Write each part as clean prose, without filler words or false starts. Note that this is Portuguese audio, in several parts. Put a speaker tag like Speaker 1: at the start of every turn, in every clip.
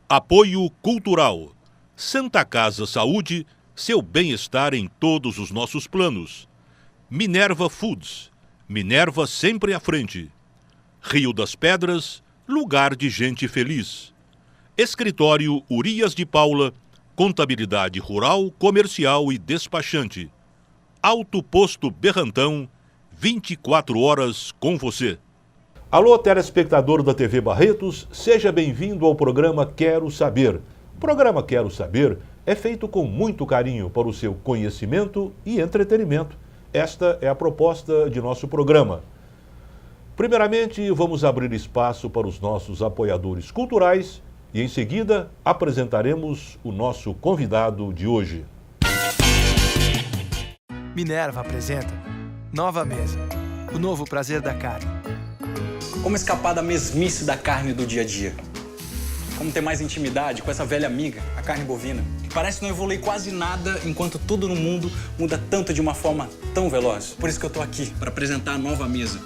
Speaker 1: Apoio Cultural. Santa Casa Saúde, seu bem-estar em todos os nossos planos. Minerva Foods. Minerva sempre à frente. Rio das Pedras, lugar de gente feliz. Escritório Urias de Paula, contabilidade rural, comercial e despachante. Alto Posto Berrantão, 24 horas com você. Alô, telespectador da TV Barretos, seja bem-vindo ao programa Quero Saber. O programa Quero Saber é feito com muito carinho para o seu conhecimento e entretenimento. Esta é a proposta de nosso programa. Primeiramente, vamos abrir espaço para os nossos apoiadores culturais e, em seguida, apresentaremos o nosso convidado de hoje.
Speaker 2: Minerva apresenta Nova Mesa, o novo prazer da carne.
Speaker 3: Como escapar da mesmice da carne do dia a dia? Como ter mais intimidade com essa velha amiga, a carne bovina, que parece não evoluir quase nada enquanto tudo no mundo muda tanto de uma forma tão veloz. Por isso que eu tô aqui, para apresentar a Nova Mesa.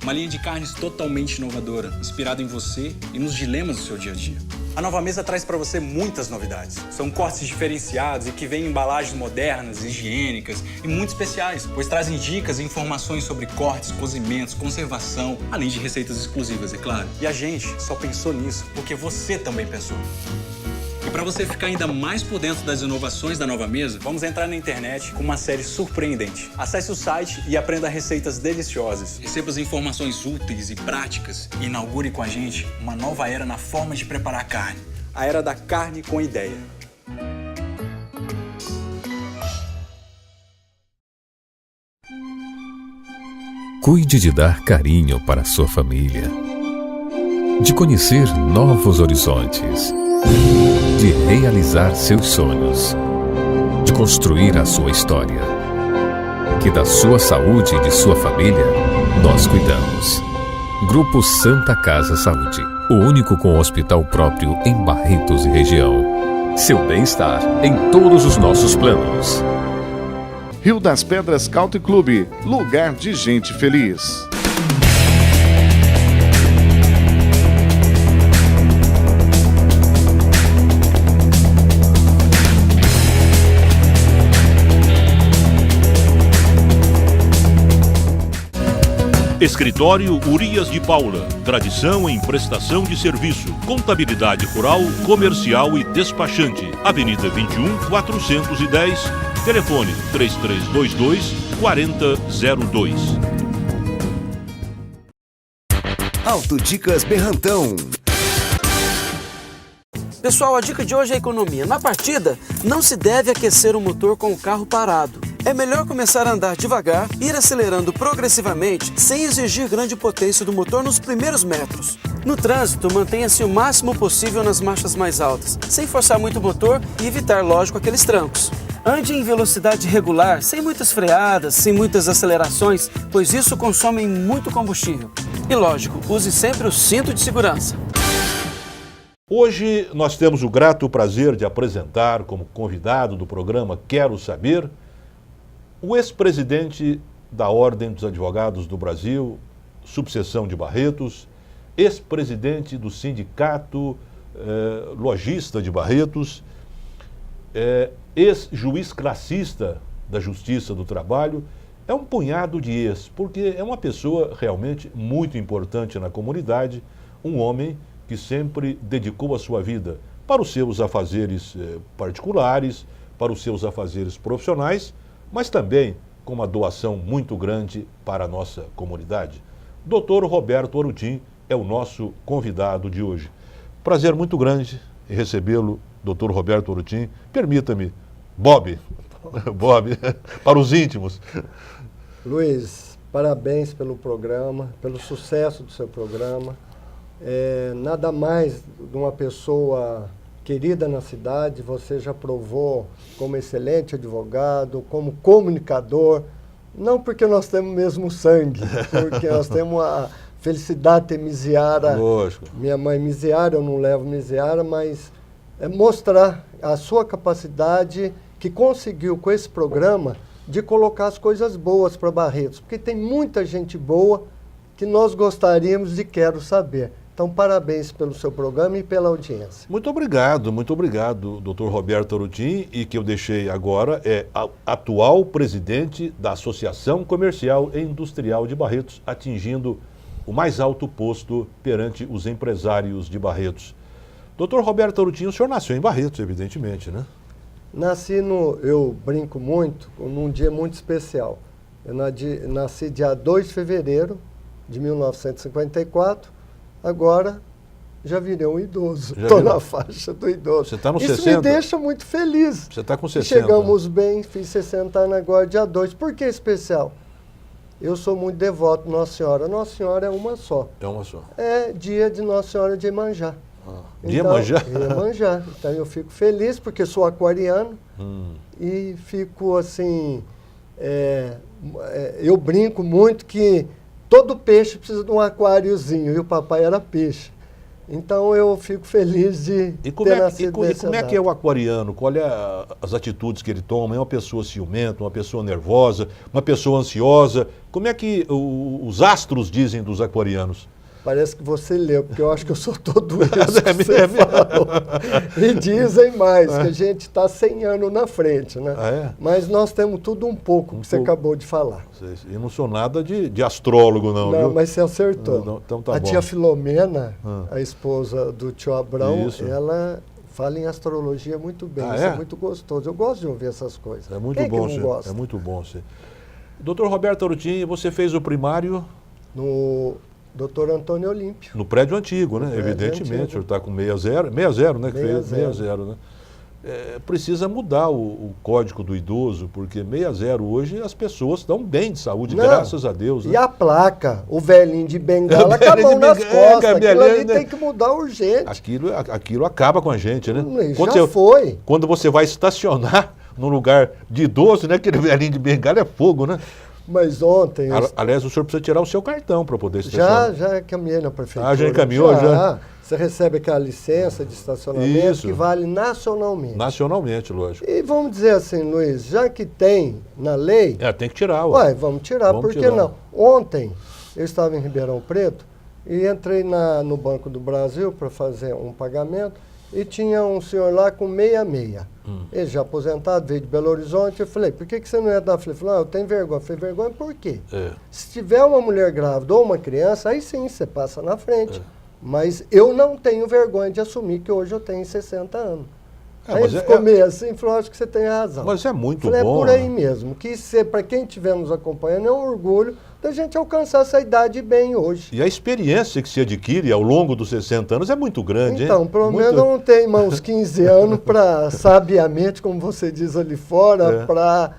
Speaker 3: Uma linha de carnes totalmente inovadora, inspirada em você e nos dilemas do seu dia a dia. A Nova Mesa traz para você muitas novidades. São cortes diferenciados e que vêm em embalagens modernas, higiênicas e muito especiais, pois trazem dicas e informações sobre cortes, cozimentos, conservação, além de receitas exclusivas, é claro. E a gente só pensou nisso porque você também pensou. E para você ficar ainda mais por dentro das inovações da Nova Mesa, vamos entrar na internet com uma série surpreendente. Acesse o site e aprenda receitas deliciosas. Receba as informações úteis e práticas e inaugure com a gente uma nova era na forma de preparar carne. A era da carne com ideia.
Speaker 4: Cuide de dar carinho para a sua família, de conhecer novos horizontes, de realizar seus sonhos, de construir a sua história. Que da sua saúde e de sua família, nós cuidamos. Grupo Santa Casa Saúde, o único com hospital próprio em Barretos e região. Seu bem-estar em todos os nossos planos.
Speaker 5: Rio das Pedras Country Club, lugar de gente feliz.
Speaker 1: Escritório Urias de Paula, tradição em prestação de serviço, contabilidade rural, comercial e despachante. Avenida 21, 410, telefone 3322-4002.
Speaker 6: Autodicas Berrantão.
Speaker 7: Pessoal, a dica de hoje é economia. Na partida, não se deve aquecer o motor com o carro parado. É melhor começar a andar devagar, ir acelerando progressivamente, sem exigir grande potência do motor nos primeiros metros. No trânsito, mantenha-se o máximo possível nas marchas mais altas, sem forçar muito o motor e evitar, lógico, aqueles trancos. Ande em velocidade regular, sem muitas freadas, sem muitas acelerações, pois isso consome muito combustível. E lógico, use sempre o cinto de segurança.
Speaker 1: Hoje nós temos o grato prazer de apresentar como convidado do programa Quero Saber o ex-presidente da Ordem dos Advogados do Brasil, subseção de Barretos, ex-presidente do Sindicato Logista de Barretos, ex-juiz classista da Justiça do Trabalho. É um punhado de ex, porque é uma pessoa realmente muito importante na comunidade, um homem que sempre dedicou a sua vida para os seus afazeres particulares, para os seus afazeres profissionais, mas também com uma doação muito grande para a nossa comunidade. Dr. Roberto Orutim é o nosso convidado de hoje. Prazer muito grande em recebê-lo, Dr. Roberto Orutim. Permita-me, Bob, para os íntimos.
Speaker 8: Luiz, parabéns pelo programa, pelo sucesso do seu programa. Nada mais de uma pessoa querida na cidade, você já provou como excelente advogado, como comunicador, não porque nós temos mesmo sangue, porque nós temos a felicidade de ter Miziara.
Speaker 1: Lógico.
Speaker 8: Minha mãe Miziara, eu não levo Miziara, mas mostrar a sua capacidade que conseguiu com esse programa de colocar as coisas boas para Barretos, porque tem muita gente boa que nós gostaríamos de Quero Saber. Então, parabéns pelo seu programa e pela audiência.
Speaker 6: Muito obrigado, Dr. Roberto Arutin, e que eu deixei agora é atual presidente da Associação Comercial e Industrial de Barretos, atingindo o mais alto posto perante os empresários de Barretos. Dr. Roberto Arutin, o senhor nasceu em Barretos, evidentemente, né?
Speaker 8: Eu brinco muito, num dia muito especial. Eu nasci dia 2 de fevereiro de 1954, agora já virei um idoso. Estou na faixa do idoso.
Speaker 6: Você está no
Speaker 8: Isso
Speaker 6: 60?
Speaker 8: me deixa muito feliz.
Speaker 6: Você está com 60.
Speaker 8: Chegamos bem, fiz 60 anos agora, dia 2. Por que especial? Eu sou muito devoto de Nossa Senhora. Nossa Senhora é uma só.
Speaker 6: É uma só.
Speaker 8: É dia de Nossa Senhora de Iemanjá.
Speaker 6: De Iemanjá?
Speaker 8: Iemanjá. Então eu fico feliz porque sou aquariano e fico assim... eu brinco muito que todo peixe precisa de um aquáriozinho e o papai era peixe. Então eu fico feliz de ter nascido nessa
Speaker 6: como é que é o aquariano? Qual é as atitudes que ele toma? É uma pessoa ciumenta, uma pessoa nervosa, uma pessoa ansiosa? Como é que os astros dizem dos aquarianos?
Speaker 8: Parece que você leu, porque eu acho que eu sou todo isso que você falou. E dizem mais, que a gente está 100 anos na frente, né?
Speaker 6: Ah, é?
Speaker 8: Mas nós temos tudo um pouco, que você acabou de falar.
Speaker 6: Eu não sou nada de astrólogo, não.
Speaker 8: Não,
Speaker 6: viu?
Speaker 8: mas você acertou.
Speaker 6: Não, então tá
Speaker 8: a
Speaker 6: bom.
Speaker 8: tia Filomena, a esposa do tio Abrão,
Speaker 6: Isso.
Speaker 8: ela fala em astrologia muito bem. Isso é muito gostoso. Eu gosto de ouvir essas coisas.
Speaker 6: É muito
Speaker 8: Quem
Speaker 6: bom,
Speaker 8: que não gosta?
Speaker 6: É muito bom, sim. Doutor Roberto Arutin, você fez o primário...
Speaker 8: No Dr. Antônio Olímpio.
Speaker 6: No prédio antigo, né? Evidentemente, o senhor está com 60, né? Que fez 60, né? Precisa mudar o código do idoso, porque 60 hoje as pessoas estão bem de saúde, graças a Deus. Né?
Speaker 8: E a placa, o velhinho de bengala com a mão nas costas, aquilo ali tem que mudar urgente.
Speaker 6: Aquilo acaba com a gente, né?
Speaker 8: Foi.
Speaker 6: Quando você vai estacionar num lugar de idoso, né? Aquele velhinho de bengala é fogo, né?
Speaker 8: Mas ontem...
Speaker 6: Aliás, o senhor precisa tirar o seu cartão para poder estacionar.
Speaker 8: Já encaminhei na prefeitura.
Speaker 6: Já encaminhou? Já.
Speaker 8: Você recebe aquela licença de estacionamento que vale nacionalmente.
Speaker 6: Nacionalmente, lógico.
Speaker 8: E vamos dizer assim, Luiz, já que tem na lei...
Speaker 6: tem que tirar.
Speaker 8: Vamos tirar, por que não? Ontem, eu estava em Ribeirão Preto e entrei no Banco do Brasil para fazer um pagamento e tinha um senhor lá com 66. Ele já aposentado, veio de Belo Horizonte. Eu falei, por que você não entra? Ele falou, eu tenho vergonha. Eu falei, vergonha por quê? Se tiver uma mulher grávida ou uma criança, aí sim, você passa na frente. Mas eu não tenho vergonha de assumir que hoje eu tenho 60 anos. Aí ele ficou meio assim e falou, acho que você tem razão.
Speaker 6: Mas é muito
Speaker 8: falei,
Speaker 6: bom.
Speaker 8: É por aí mesmo. Que para quem estiver nos acompanhando, é um orgulho da gente alcançar essa idade bem hoje.
Speaker 6: E a experiência que se adquire ao longo dos 60 anos é muito grande,
Speaker 8: então,
Speaker 6: hein?
Speaker 8: Pelo menos eu não tenho uns 15 anos para, sabiamente, como você diz ali fora, para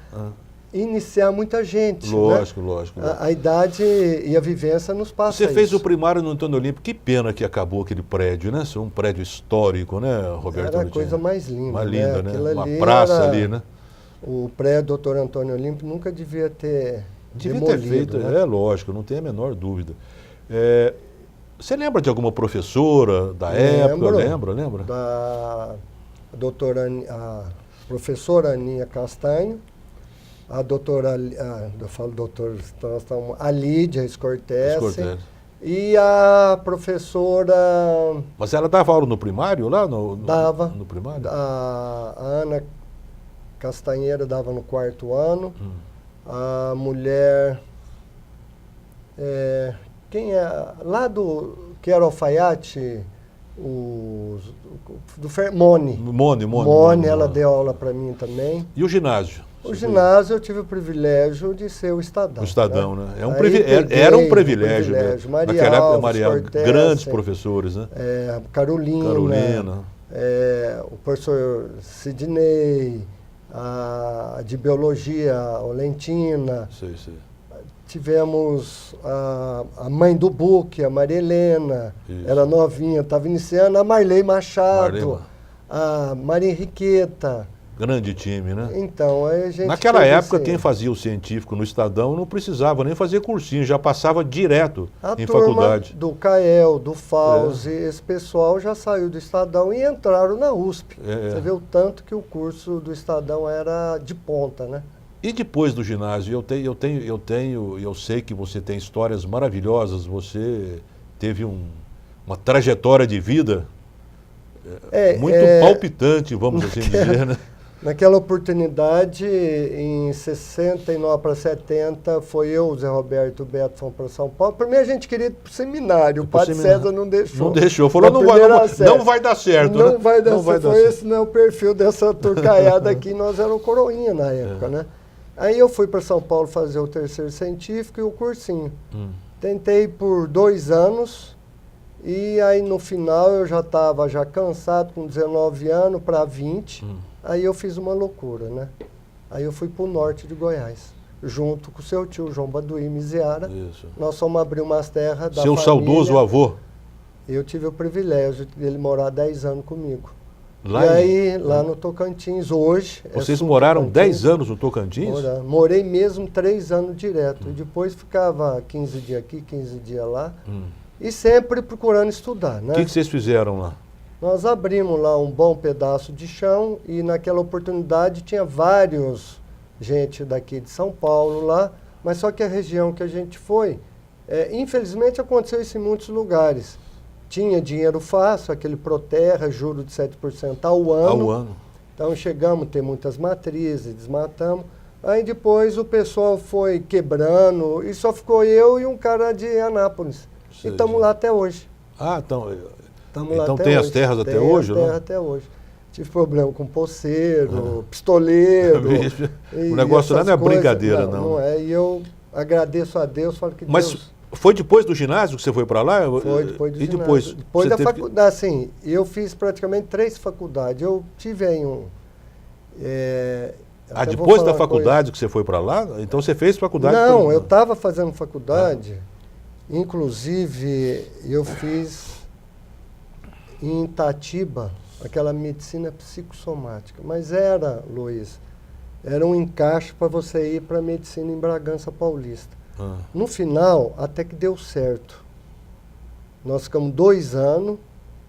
Speaker 8: iniciar muita gente.
Speaker 6: Lógico,
Speaker 8: né?
Speaker 6: lógico.
Speaker 8: A idade e a vivência nos passa
Speaker 6: Você fez
Speaker 8: isso.
Speaker 6: o primário no Antônio Olímpio. Que pena que acabou aquele prédio, né? Isso é um prédio histórico, né, Roberto?
Speaker 8: Era a coisa mais linda.
Speaker 6: Mais linda, né?
Speaker 8: Aquilo
Speaker 6: Uma
Speaker 8: ali
Speaker 6: praça ali, né?
Speaker 8: O prédio Dr. Antônio Olímpio nunca devia ter
Speaker 6: ter feito,
Speaker 8: né?
Speaker 6: Lógico, não tem a menor dúvida. Você lembra de alguma professora da época? Lembra?
Speaker 8: Da professora Aninha Castanho, a doutora, eu falo doutor, a Lídia Scortese, e a professora...
Speaker 6: Mas ela dava aula no primário lá?
Speaker 8: Dava.
Speaker 6: No primário?
Speaker 8: A Ana Castanheira dava no 4º ano. A mulher... quem é? Lá do... Que era o alfaiate... Mone, ela deu aula para mim também.
Speaker 6: E o ginásio?
Speaker 8: O ginásio eu tive o privilégio de ser o Estadão.
Speaker 6: O Estadão, né? Era um privilégio. Naquela época, Maria, grandes professores, né?
Speaker 8: Carolina. O professor Sidney, de Biologia, a Olentina.
Speaker 6: Sei.
Speaker 8: Tivemos a mãe do Buque, a Maria Helena, era novinha, estava iniciando, a Marley Machado, a Maria Henriqueta.
Speaker 6: Grande time, né?
Speaker 8: Então, aí a gente...
Speaker 6: Naquela época, quem fazia o científico no Estadão não precisava nem fazer cursinho, já passava direto em faculdade.
Speaker 8: Do Cael, do Fauzi, esse pessoal já saiu do Estadão e entraram na USP. Você vê o tanto que o curso do Estadão era de ponta, né?
Speaker 6: E depois do ginásio, eu sei que você tem histórias maravilhosas, você teve um uma trajetória de vida muito palpitante, vamos assim dizer, né?
Speaker 8: Naquela oportunidade, em 69 para 70, foi eu, o Zé Roberto e o Beto fomos para São Paulo. Primeiro a gente queria ir para o seminário, o Padre César não deixou.
Speaker 6: Não deixou, falou não vai dar certo.
Speaker 8: Não vai dar certo, esse não é o perfil dessa turcaiada aqui, nós éramos coroinha na época, né? Aí eu fui para São Paulo fazer o terceiro científico e o cursinho. Tentei por 2 anos e aí no final eu já estava cansado, com 19 anos para 20. Aí eu fiz uma loucura, né? Aí eu fui para o norte de Goiás, junto com o seu tio João Baduí Miziara.
Speaker 6: Isso.
Speaker 8: Nós fomos abrir umas terras da
Speaker 6: Seu
Speaker 8: família.
Speaker 6: saudoso avô?
Speaker 8: Eu tive o privilégio dele morar 10 anos comigo.
Speaker 6: Lá
Speaker 8: e aí, lá no Tocantins, hoje...
Speaker 6: Vocês moraram 10 anos no Tocantins?
Speaker 8: Morei mesmo 3 anos direto. E depois ficava 15 dias aqui, 15 dias lá. E sempre procurando estudar, né?
Speaker 6: O que vocês fizeram lá?
Speaker 8: Nós abrimos lá um bom pedaço de chão e naquela oportunidade tinha vários gente daqui de São Paulo lá, mas só que a região que a gente foi, infelizmente aconteceu isso em muitos lugares. Tinha dinheiro fácil, aquele Proterra, juro de 7% ao ano. Então chegamos a ter muitas matrizes, desmatamos. Aí depois o pessoal foi quebrando e só ficou eu e um cara de Anápolis. E estamos lá até hoje.
Speaker 6: Ah, então
Speaker 8: tem
Speaker 6: as terras até hoje?
Speaker 8: Tem até hoje. Tive problema com poceiro, pistoleiro.
Speaker 6: O negócio lá não é brincadeira, não.
Speaker 8: Não é. E eu agradeço a Deus, falo que
Speaker 6: Mas
Speaker 8: Deus...
Speaker 6: foi depois do ginásio que você foi para lá?
Speaker 8: Foi depois do ginásio.
Speaker 6: Depois
Speaker 8: da faculdade, assim, eu fiz praticamente 3 faculdades. Eu tive aí
Speaker 6: depois da faculdade que você foi para lá? Então você fez faculdade?
Speaker 8: Não, eu estava fazendo faculdade. Inclusive, eu fiz em Itatiba, aquela medicina psicossomática. Mas Luiz, era um encaixe para você ir para a medicina em Bragança Paulista. No final, até que deu certo. Nós ficamos 2 anos.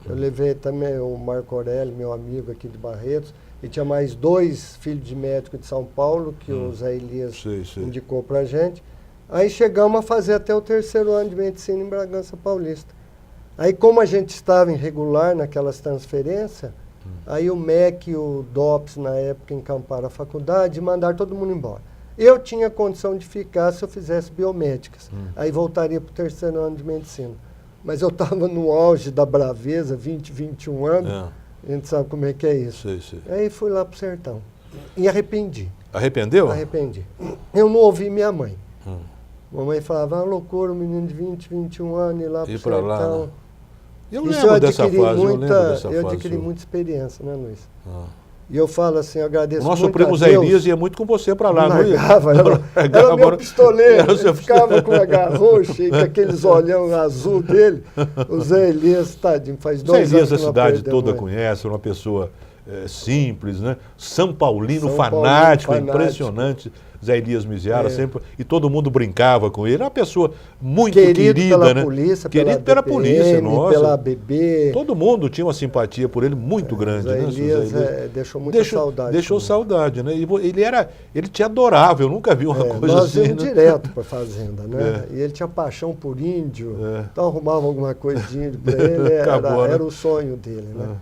Speaker 8: Eu levei também o Marco Aurélio, meu amigo aqui de Barretos, e tinha mais 2 filhos de médico de São Paulo, que o Zé Elias indicou para a gente. Aí chegamos a fazer até o 3º ano de medicina em Bragança Paulista. Aí como a gente estava irregular naquelas transferências, aí o MEC e o DOPS na época encamparam a faculdade e mandaram todo mundo embora. Eu tinha condição de ficar se eu fizesse biomédicas. Aí voltaria para o 3º ano de medicina. Mas eu estava no auge da braveza, 20, 21 anos. A gente sabe como é que é isso. Aí fui lá para o sertão. E arrependi.
Speaker 6: Arrependeu?
Speaker 8: Arrependi. Eu não ouvi minha mãe. Mamãe falava, loucura, um menino de 20, 21 anos, ir lá para o sertão.
Speaker 6: Lá, né? Eu lembro dessa fase.
Speaker 8: Eu adquiri muita experiência, né, Luiz? E eu falo assim, eu agradeço muito a Deus.
Speaker 6: Nosso primo Zé Elias ia muito com você para lá, não ia?
Speaker 8: Era meu pistoleiro, ele ficava com a garra roxa e com aqueles olhão azul dele. O Zé Elias, tadinho, faz 2 anos.
Speaker 6: Zé Elias a cidade toda conhece, uma pessoa simples, né? São Paulino fanático, impressionante. Zé Elias Miziara, sempre, e todo mundo brincava com ele. Era uma pessoa muito querida,
Speaker 8: pela
Speaker 6: né?
Speaker 8: Polícia,
Speaker 6: querido pela polícia, nossa.
Speaker 8: Pela ABB.
Speaker 6: Todo mundo tinha uma simpatia por ele muito grande,
Speaker 8: Zé
Speaker 6: né?
Speaker 8: Elias deixou muita saudade.
Speaker 6: Deixou saudade, né? E ele te adorava, eu nunca vi uma coisa
Speaker 8: nós
Speaker 6: assim.
Speaker 8: Nós íamos direto para a fazenda, né? E ele tinha paixão por índio, então arrumava alguma coisa de índio para ele, era o sonho dele, né?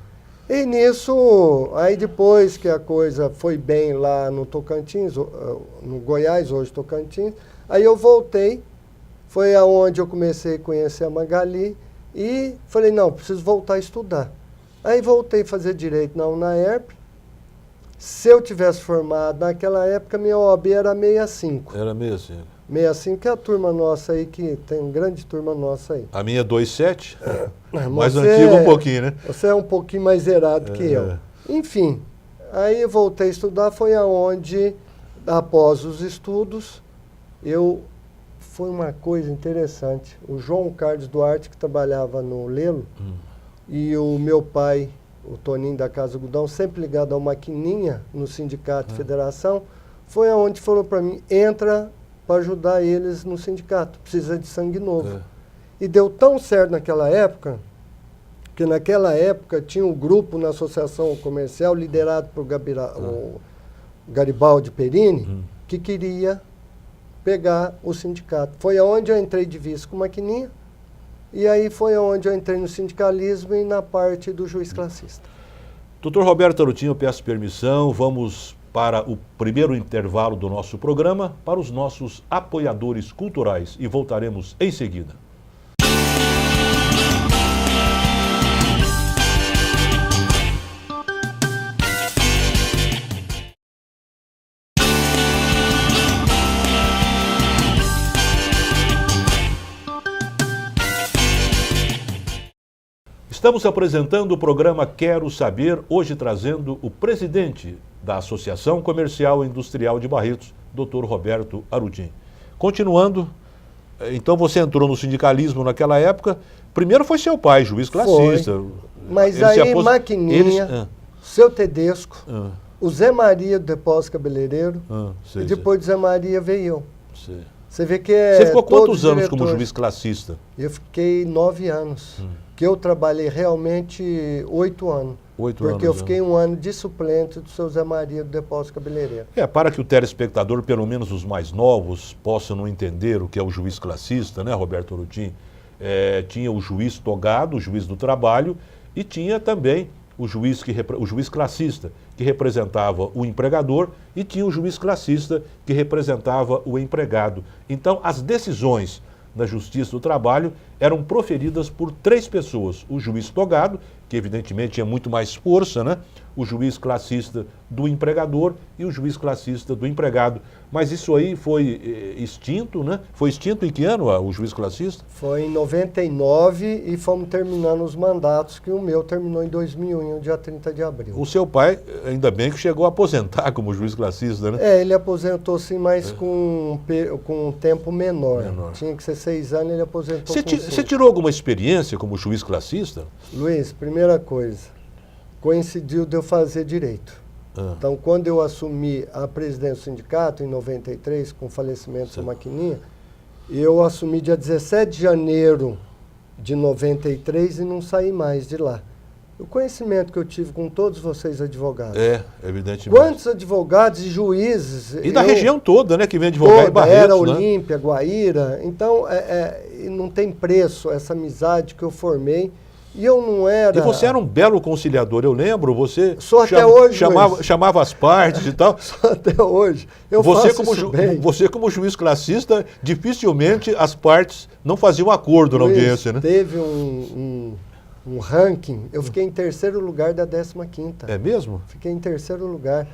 Speaker 8: E nisso, aí depois que a coisa foi bem lá no Tocantins, no Goiás, hoje Tocantins, aí eu voltei, foi aonde eu comecei a conhecer a Magali e falei, não, preciso voltar a estudar. Aí voltei a fazer Direito na UNAERP. Se eu tivesse formado naquela época, minha OAB era 65.
Speaker 6: Era 65.
Speaker 8: 65, que é a turma nossa aí, que tem uma grande turma nossa aí.
Speaker 6: A minha é 27, mais antiga um pouquinho, né?
Speaker 8: Você é um pouquinho mais zerado que eu. Enfim, aí eu voltei a estudar, foi aonde, após os estudos, foi uma coisa interessante. O João Carlos Duarte, que trabalhava no Lelo, e o meu pai, o Toninho da Casa Algodão, sempre ligado ao Maquininha, no Sindicato Federação, foi aonde falou para mim, entra para ajudar eles no sindicato, precisa de sangue novo. E deu tão certo naquela época, que naquela época tinha um grupo na Associação Comercial, liderado por o Garibaldi Perini, que queria pegar o sindicato. Foi aonde eu entrei de vice com Maquininha, E aí foi onde eu entrei no sindicalismo e na parte do juiz classista.
Speaker 6: Doutor Roberto Arutin, eu peço permissão, vamos para o primeiro intervalo do nosso programa, para os nossos apoiadores culturais, e voltaremos em seguida. Estamos apresentando o programa Quero Saber, hoje trazendo o presidente da Associação Comercial e Industrial de Barretos, Dr. Roberto Arutin. Continuando, então você entrou no sindicalismo naquela época, primeiro foi seu pai, juiz classista.
Speaker 8: Foi. Mas aí, Maquininha, seu Tedesco, o Zé Maria do Depósito Cabeleireiro, e depois do Zé Maria veio eu.
Speaker 6: Sei.
Speaker 8: Você vê que
Speaker 6: Você ficou quantos anos como juiz classista?
Speaker 8: Eu fiquei 9 anos. Que eu trabalhei realmente 8 anos.
Speaker 6: 8 anos.
Speaker 8: Porque eu fiquei um ano de suplente do seu Zé Maria do Depósito Cabeleireiro.
Speaker 6: Para que o telespectador, pelo menos os mais novos, possam não entender o que é o juiz classista, né, Roberto Arutin? Tinha o juiz togado, o juiz do trabalho, e tinha também o juiz classista, que representava o empregador, e tinha o juiz classista, que representava o empregado. Então, as decisões da Justiça do Trabalho eram proferidas por 3 pessoas. O juiz togado, que evidentemente tinha muito mais força, né? O juiz classista do empregador e o juiz classista do empregado. Mas isso aí foi extinto, né? Foi extinto em que ano o juiz classista?
Speaker 8: Foi em 99 e fomos terminando os mandatos, que o meu terminou em 2001, dia 30 de abril.
Speaker 6: O seu pai, ainda bem que chegou a aposentar como juiz classista, né?
Speaker 8: Ele aposentou sim, mas com um tempo menor. Tinha que ser 6 anos, ele aposentou
Speaker 6: Você tirou alguma experiência como juiz classista?
Speaker 8: Luiz, primeira coisa, coincidiu de eu fazer direito. Então, quando eu assumi a presidência do sindicato, em 93, com o falecimento do seu Maquininha, eu assumi dia 17 de janeiro de 93 e não saí mais de lá. O conhecimento que eu tive com todos vocês advogados.
Speaker 6: Evidentemente.
Speaker 8: Quantos advogados e juízes...
Speaker 6: E da região toda, né, que vem advogar em Barretos,
Speaker 8: era
Speaker 6: né?
Speaker 8: Olímpia, Guaíra. Então, não tem preço essa amizade que eu formei. E eu não era...
Speaker 6: E você era um belo conciliador, eu lembro, você
Speaker 8: Sou até hoje,
Speaker 6: chamava as partes e tal.
Speaker 8: Só até hoje.
Speaker 6: Você como juiz classista, dificilmente as partes não faziam acordo na audiência, né?
Speaker 8: Teve um ranking, eu fiquei em 3º lugar da 15ª.
Speaker 6: É mesmo?
Speaker 8: Fiquei em 3º lugar.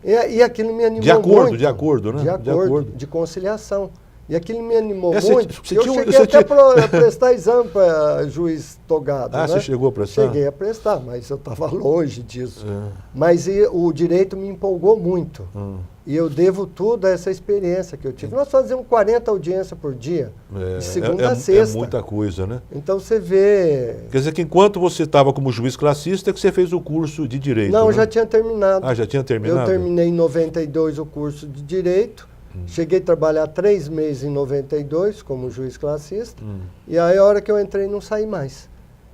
Speaker 8: E aquilo me animou muito.
Speaker 6: De acordo, né?
Speaker 8: De acordo, de conciliação. E aquilo me animou muito, porque eu cheguei até a prestar exame para juiz togado.
Speaker 6: Você chegou a prestar?
Speaker 8: Cheguei a prestar, mas eu estava longe disso. Mas o direito me empolgou muito. E eu devo tudo a essa experiência que eu tive. Nós fazíamos 40 audiências por dia, de segunda a sexta.
Speaker 6: É muita coisa, né?
Speaker 8: Então você vê...
Speaker 6: Quer dizer que enquanto você estava como juiz classista, que você fez o curso de Direito,
Speaker 8: Não,
Speaker 6: né?
Speaker 8: já tinha terminado.
Speaker 6: Já tinha terminado?
Speaker 8: Eu terminei em 92 o curso de Direito. Cheguei a trabalhar 3 meses em 92 como juiz classista. E aí a hora que eu entrei não saí mais.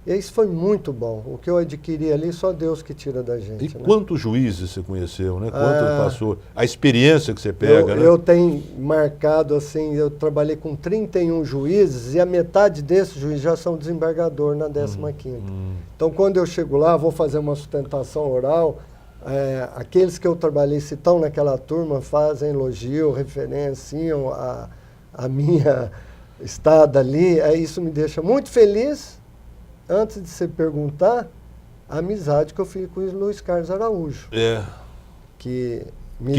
Speaker 8: E isso foi muito bom. O que eu adquiri ali, só Deus que tira da gente.
Speaker 6: E quantos juízes você conheceu, né? Quanto passou? A experiência que você pega, né?
Speaker 8: Eu tenho marcado assim, eu trabalhei com 31 juízes e a metade desses juízes já são desembargador na 15ª. Então quando eu chego lá, vou fazer uma sustentação oral, aqueles que eu trabalhei, se estão naquela turma, fazem elogio, referenciam a minha estada ali. Isso me deixa muito feliz. Antes de você perguntar, a amizade que eu fiz com o Luiz Carlos Araújo. Que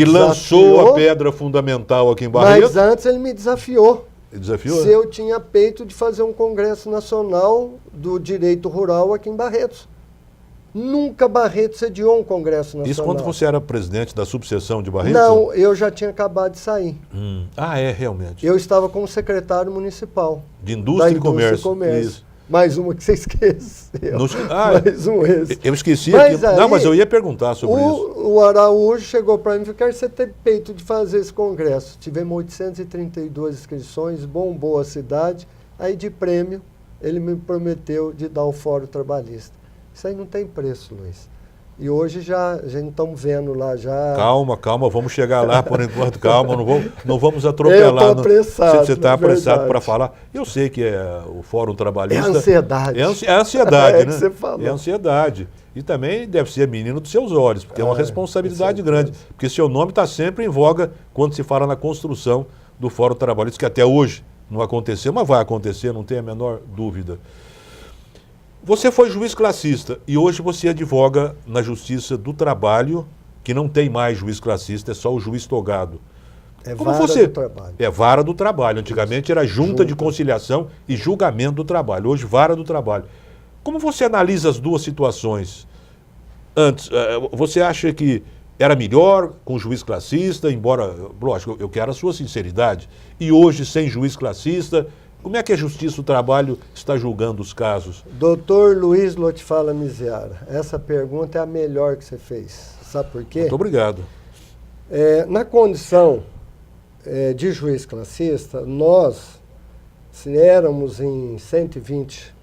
Speaker 6: lançou a pedra fundamental aqui em Barretos.
Speaker 8: Mas antes ele me desafiou.
Speaker 6: Desafiou?
Speaker 8: Se eu tinha peito de fazer um congresso nacional do direito rural aqui em Barretos. Nunca Barretos sediou um congresso nacional.
Speaker 6: Isso quando você era presidente da subseção de Barretos?
Speaker 8: Não, eu já tinha acabado de sair.
Speaker 6: Realmente.
Speaker 8: Eu estava como secretário municipal.
Speaker 6: De Indústria e Comércio.
Speaker 8: Isso. Mais uma que você esqueceu. Mais um esse.
Speaker 6: Eu esqueci aqui. Não, mas eu ia perguntar sobre isso.
Speaker 8: O Araújo chegou para mim e falou: você tem peito de fazer esse congresso. Tivemos 832 inscrições, bombou a cidade. Aí de prêmio, ele me prometeu de dar o Fórum Trabalhista. Isso aí não tem preço, Luiz. E hoje já a gente estamos vendo lá já...
Speaker 6: Calma, vamos chegar lá por enquanto, calma, não vamos atropelar.
Speaker 8: Eu estou apressado.
Speaker 6: Você está apressado para falar. Eu sei que o Fórum Trabalhista...
Speaker 8: É ansiedade.
Speaker 6: É ansiedade, né?
Speaker 8: Que você falou.
Speaker 6: É ansiedade. E também deve ser menino dos seus olhos, porque é uma responsabilidade grande. Porque seu nome está sempre em voga quando se fala na construção do Fórum Trabalhista, que até hoje não aconteceu, mas vai acontecer, não tem a menor dúvida. Você foi juiz classista e hoje você advoga na Justiça do Trabalho, que não tem mais juiz classista, é só o juiz togado.
Speaker 8: É vara do trabalho.
Speaker 6: É vara do trabalho. Antigamente era junta de conciliação e julgamento do trabalho. Hoje, vara do trabalho. Como você analisa as duas situações? Antes, você acha que era melhor com juiz classista, embora, lógico, eu quero a sua sinceridade, e hoje sem juiz classista, como é que a Justiça do Trabalho está julgando os casos?
Speaker 8: Doutor Luiz Lotifala Miziara, essa pergunta é a melhor que você fez. Sabe por quê?
Speaker 6: Muito obrigado.
Speaker 8: Na condição de juiz classista, nós, se éramos em 120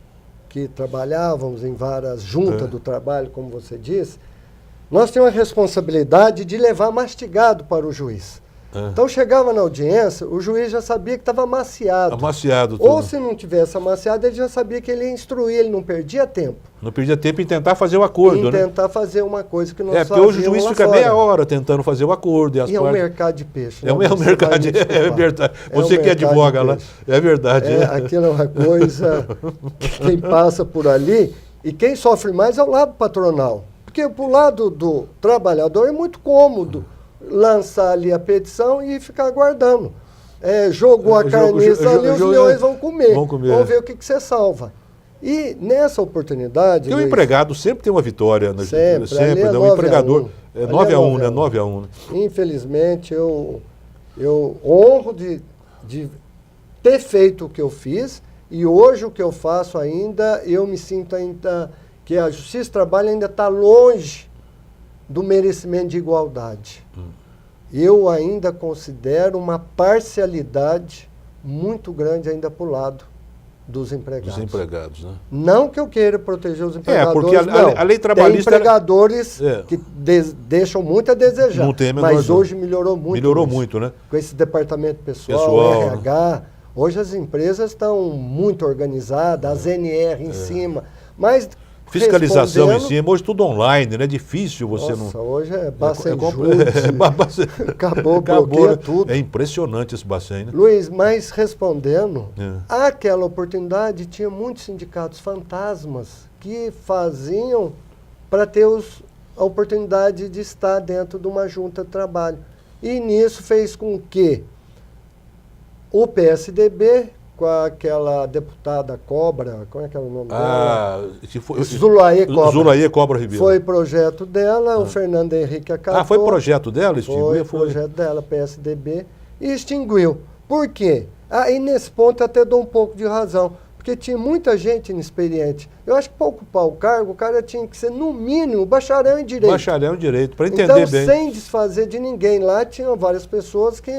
Speaker 8: que trabalhávamos em várias juntas do trabalho, como você disse, nós tínhamos a responsabilidade de levar mastigado para o juiz. Então chegava na audiência, o juiz já sabia que estava amaciado.
Speaker 6: Amaciado tudo.
Speaker 8: Ou se não tivesse amaciado, ele já sabia que ele ia instruir, ele não perdia tempo.
Speaker 6: Não perdia tempo em tentar fazer o acordo, né?
Speaker 8: Tentar fazer uma coisa que nós fazíamos.
Speaker 6: Porque hoje o juiz fica meia hora tentando fazer o acordo.
Speaker 8: E é um mercado de peixe.
Speaker 6: É um mercado de peixe. É verdade. Você que advoga lá, é verdade.
Speaker 8: Aquilo é uma coisa que quem passa por ali, e quem sofre mais é o lado patronal. Porque pro lado do trabalhador é muito cômodo lançar ali a petição e ficar aguardando. Jogou a carniça ali, os leões vão comer. Vamos ver o que você salva. E nessa oportunidade...
Speaker 6: Porque o empregado sempre tem uma vitória.
Speaker 8: Sempre
Speaker 6: né? O empregador... É 9-1, né? 9-1.
Speaker 8: Infelizmente, eu honro de ter feito o que eu fiz, e hoje o que eu faço ainda, eu me sinto ainda que a Justiça do Trabalho ainda está longe do merecimento de igualdade. Eu ainda considero uma parcialidade muito grande ainda para o lado dos empregados.
Speaker 6: Dos empregados, né?
Speaker 8: Não que eu queira proteger os empregadores,
Speaker 6: porque a lei trabalhista...
Speaker 8: Tem empregadores que deixam muito a desejar,
Speaker 6: não tem a menor
Speaker 8: mas
Speaker 6: dúvida.
Speaker 8: Hoje melhorou muito.
Speaker 6: Melhorou muito, né?
Speaker 8: Com esse departamento pessoal, RH, hoje as empresas estão muito organizadas, as NR em cima, mas...
Speaker 6: Fiscalização em cima, hoje tudo online, né? É difícil você
Speaker 8: Nossa, hoje é Bacen
Speaker 6: Acabou,
Speaker 8: bloqueia tudo.
Speaker 6: É impressionante esse Bacen, né?
Speaker 8: Luiz, mas respondendo, àquela oportunidade tinha muitos sindicatos fantasmas que faziam para ter a oportunidade de estar dentro de uma junta de trabalho. E nisso fez com que o PSDB... com aquela deputada Cobra, como é que é o nome dela? Zulaê Cobra Ribeiro. Foi projeto dela, o Fernando Henrique acatou.
Speaker 6: Foi projeto dela?
Speaker 8: Foi projeto dela, PSDB, e extinguiu. Por quê? Aí nesse ponto eu até dou um pouco de razão, porque tinha muita gente inexperiente. Eu acho que para ocupar o cargo, o cara tinha que ser, no mínimo, bacharel em Direito.
Speaker 6: Bacharel em Direito, para entender bem.
Speaker 8: Então, sem desfazer de ninguém lá, tinham várias pessoas que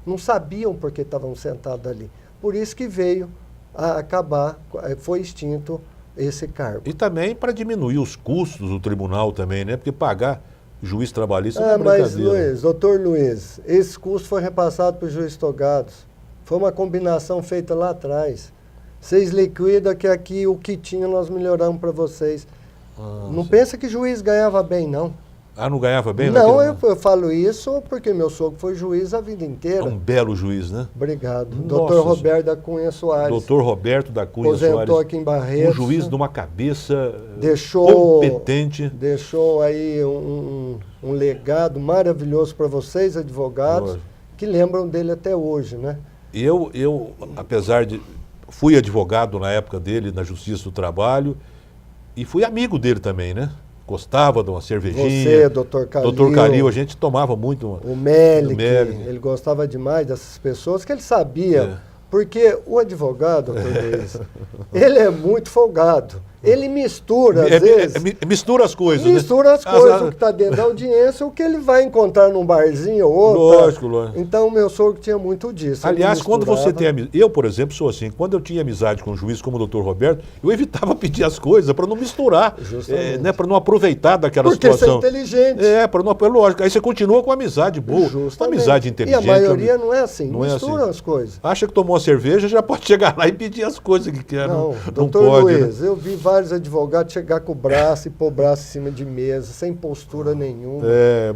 Speaker 8: não sabiam por que estavam sentados ali. Por isso que veio a acabar, foi extinto esse cargo.
Speaker 6: E também para diminuir os custos do tribunal também, né? Porque pagar juiz trabalhista não é brincadeira.
Speaker 8: Mas, doutor Luiz, esse custo foi repassado para os juízes togados. Foi uma combinação feita lá atrás. Vocês liquidam que aqui o que tinha nós melhoramos para vocês. Não pensa que juiz ganhava bem, não.
Speaker 6: Não ganhava bem?
Speaker 8: Não, eu falo isso porque meu sogro foi juiz a vida inteira.
Speaker 6: Um belo juiz, né?
Speaker 8: Obrigado. Doutor Roberto da Cunha Soares.
Speaker 6: Doutor Roberto da Cunha Soares.
Speaker 8: Aposentou aqui em Barretos.
Speaker 6: Um juiz de uma cabeça competente.
Speaker 8: Deixou aí um legado maravilhoso para vocês, advogados, que lembram dele até hoje, né?
Speaker 6: Eu, apesar de... Fui advogado na época dele, na Justiça do Trabalho, e fui amigo dele também, né? Gostava de uma cervejinha.
Speaker 8: Você, doutor Calil.
Speaker 6: Doutor Calil, a gente tomava muito.
Speaker 8: O Melick, ele gostava demais dessas pessoas, que ele sabia. Porque o advogado, doutor Luiz, ele é muito folgado. Ele mistura, às vezes...
Speaker 6: Mistura as coisas,
Speaker 8: Mistura as coisas, o que está dentro da audiência, o que ele vai encontrar num barzinho ou outro.
Speaker 6: Lógico.
Speaker 8: Então, meu sogro tinha muito disso.
Speaker 6: Aliás, quando você tem amizade... Eu, por exemplo, sou assim. Quando eu tinha amizade com um juiz como o Dr. Roberto, eu evitava pedir as coisas para não misturar, né, para não aproveitar daquela situação.
Speaker 8: Porque você é inteligente.
Speaker 6: Para não... Lógico. Aí você continua com a amizade boa. Uma amizade inteligente.
Speaker 8: E a maioria não é assim,
Speaker 6: não
Speaker 8: mistura
Speaker 6: assim.
Speaker 8: As coisas.
Speaker 6: Acha que tomou uma cerveja, já pode chegar lá e pedir as coisas que quer.
Speaker 8: Não,
Speaker 6: não
Speaker 8: doutor
Speaker 6: pode,
Speaker 8: Luiz,
Speaker 6: né?
Speaker 8: eu vi vários advogados chegar com o braço e pôr o braço em cima de mesa, sem postura nenhuma.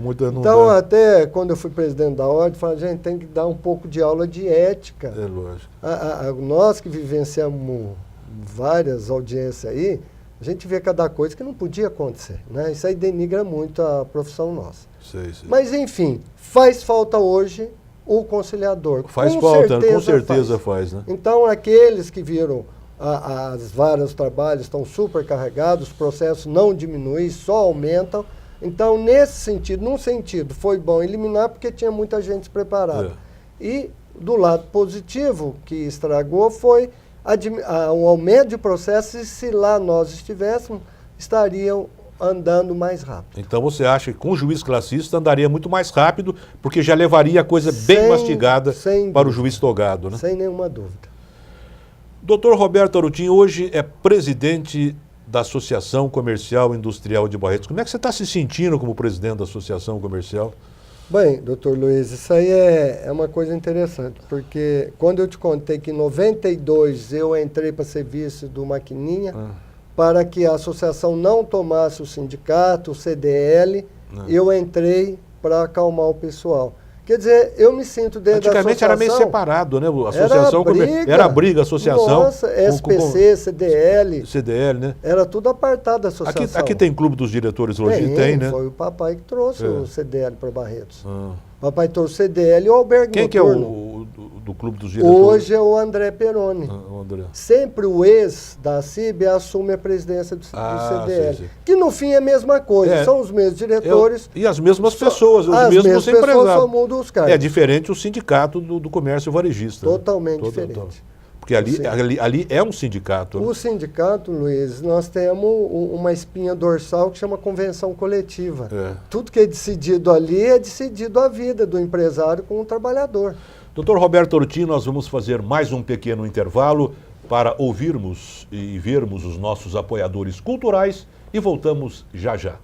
Speaker 6: Muita não
Speaker 8: Então,
Speaker 6: dá.
Speaker 8: até quando eu fui presidente da ordem, eu falei, gente, tem que dar um pouco de aula de ética.
Speaker 6: É lógico.
Speaker 8: Nós que vivenciamos várias audiências aí, a gente vê cada coisa que não podia acontecer, né? Isso aí denigra muito a profissão nossa.
Speaker 6: Sei.
Speaker 8: Mas, enfim, faz falta hoje o conciliador.
Speaker 6: Com certeza faz, né?
Speaker 8: Então, aqueles que viram as varas do trabalho estão supercarregados, os processos não diminuem, só aumentam. Então, nesse sentido, num sentido, foi bom eliminar porque tinha muita gente preparada. E, do lado positivo, que estragou, foi o aumento de processos, e se lá nós estivéssemos, estariam andando mais rápido.
Speaker 6: Então você acha que com o juiz classista andaria muito mais rápido, porque já levaria a coisa bem mastigada para o juiz togado, né?
Speaker 8: Sem nenhuma dúvida.
Speaker 6: Dr. Roberto Arutin hoje é presidente da Associação Comercial e Industrial de Barretos. Como é que você está se sentindo como presidente da Associação Comercial?
Speaker 8: Bem, doutor Luiz, isso aí é uma coisa interessante, porque quando eu te contei que em 92 eu entrei para serviço do Maquininha, para que a associação não tomasse o sindicato, o CDL, eu entrei para acalmar o pessoal. Quer dizer, eu me sinto dentro da associação...
Speaker 6: Antigamente era meio separado, né? A associação era briga, associação...
Speaker 8: Nossa, SPC, CDL...
Speaker 6: CDL, né?
Speaker 8: Era tudo apartado da associação.
Speaker 6: Aqui tem clube dos diretores hoje? Tem, né?
Speaker 8: Foi o papai que trouxe o CDL para Barretos. O papai trouxe o CDL e o albergue
Speaker 6: Quem
Speaker 8: noturno.
Speaker 6: Que é o do clube dos diretores?
Speaker 8: Hoje é o André Peroni.
Speaker 6: O André.
Speaker 8: Sempre o ex da CIB assume a presidência do CDL.
Speaker 6: Sei.
Speaker 8: Que no fim é a mesma coisa, são os mesmos diretores.
Speaker 6: E as mesmas pessoas, os
Speaker 8: as
Speaker 6: mesmos
Speaker 8: mesmas
Speaker 6: empresários.
Speaker 8: Pessoas só mudam os cargos.
Speaker 6: É diferente o sindicato do comércio varejista.
Speaker 8: Totalmente diferente.
Speaker 6: Porque ali é um sindicato.
Speaker 8: O sindicato, Luiz, nós temos uma espinha dorsal que chama convenção coletiva. Tudo que é decidido ali é decidido a vida do empresário com o trabalhador.
Speaker 6: Dr. Roberto Arutin, nós vamos fazer mais um pequeno intervalo para ouvirmos e vermos os nossos apoiadores culturais e voltamos já já.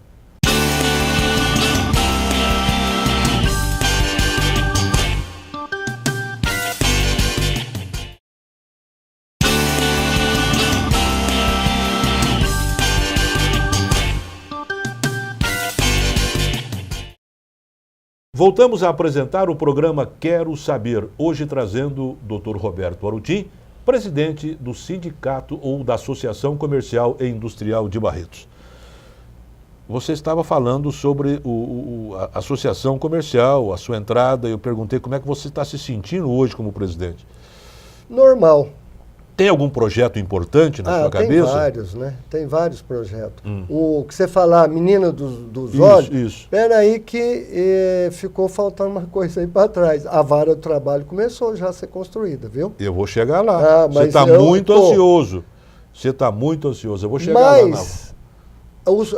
Speaker 6: Voltamos a apresentar o programa Quero Saber, hoje trazendo o Dr. Roberto Arutin, presidente do Sindicato ou da Associação Comercial e Industrial de Barretos. Você estava falando sobre a associação comercial, a sua entrada, e eu perguntei como é que você está se sentindo hoje como presidente.
Speaker 8: Normal.
Speaker 6: Tem algum projeto importante na sua cabeça?
Speaker 8: Tem vários, né? Tem vários projetos. O que você falar, Menina dos Olhos, espera aí que ficou faltando uma coisa aí para trás. A vara do trabalho começou já a ser construída, viu?
Speaker 6: Eu vou chegar lá. Você está muito ansioso. Você está muito ansioso. Eu vou chegar lá.
Speaker 8: Mas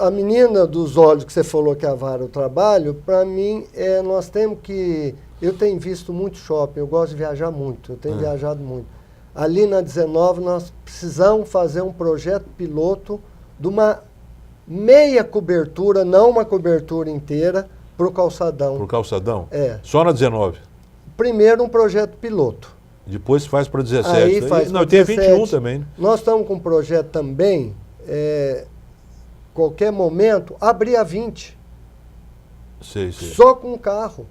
Speaker 8: a Menina dos Olhos que você falou que é a vara do trabalho, para mim, nós temos que... Eu tenho visto muito shopping, eu gosto de viajar muito, eu tenho viajado muito. Ali na 19, nós precisamos fazer um projeto piloto de uma meia cobertura, não uma cobertura inteira, para o calçadão.
Speaker 6: Para o calçadão?
Speaker 8: Só
Speaker 6: na 19?
Speaker 8: Primeiro um projeto piloto.
Speaker 6: Depois faz para 17.
Speaker 8: Aí faz
Speaker 6: não, tem 21 também. Né?
Speaker 8: Nós estamos com um projeto também, qualquer momento, abrir a 20.
Speaker 6: Sei.
Speaker 8: Só com carro.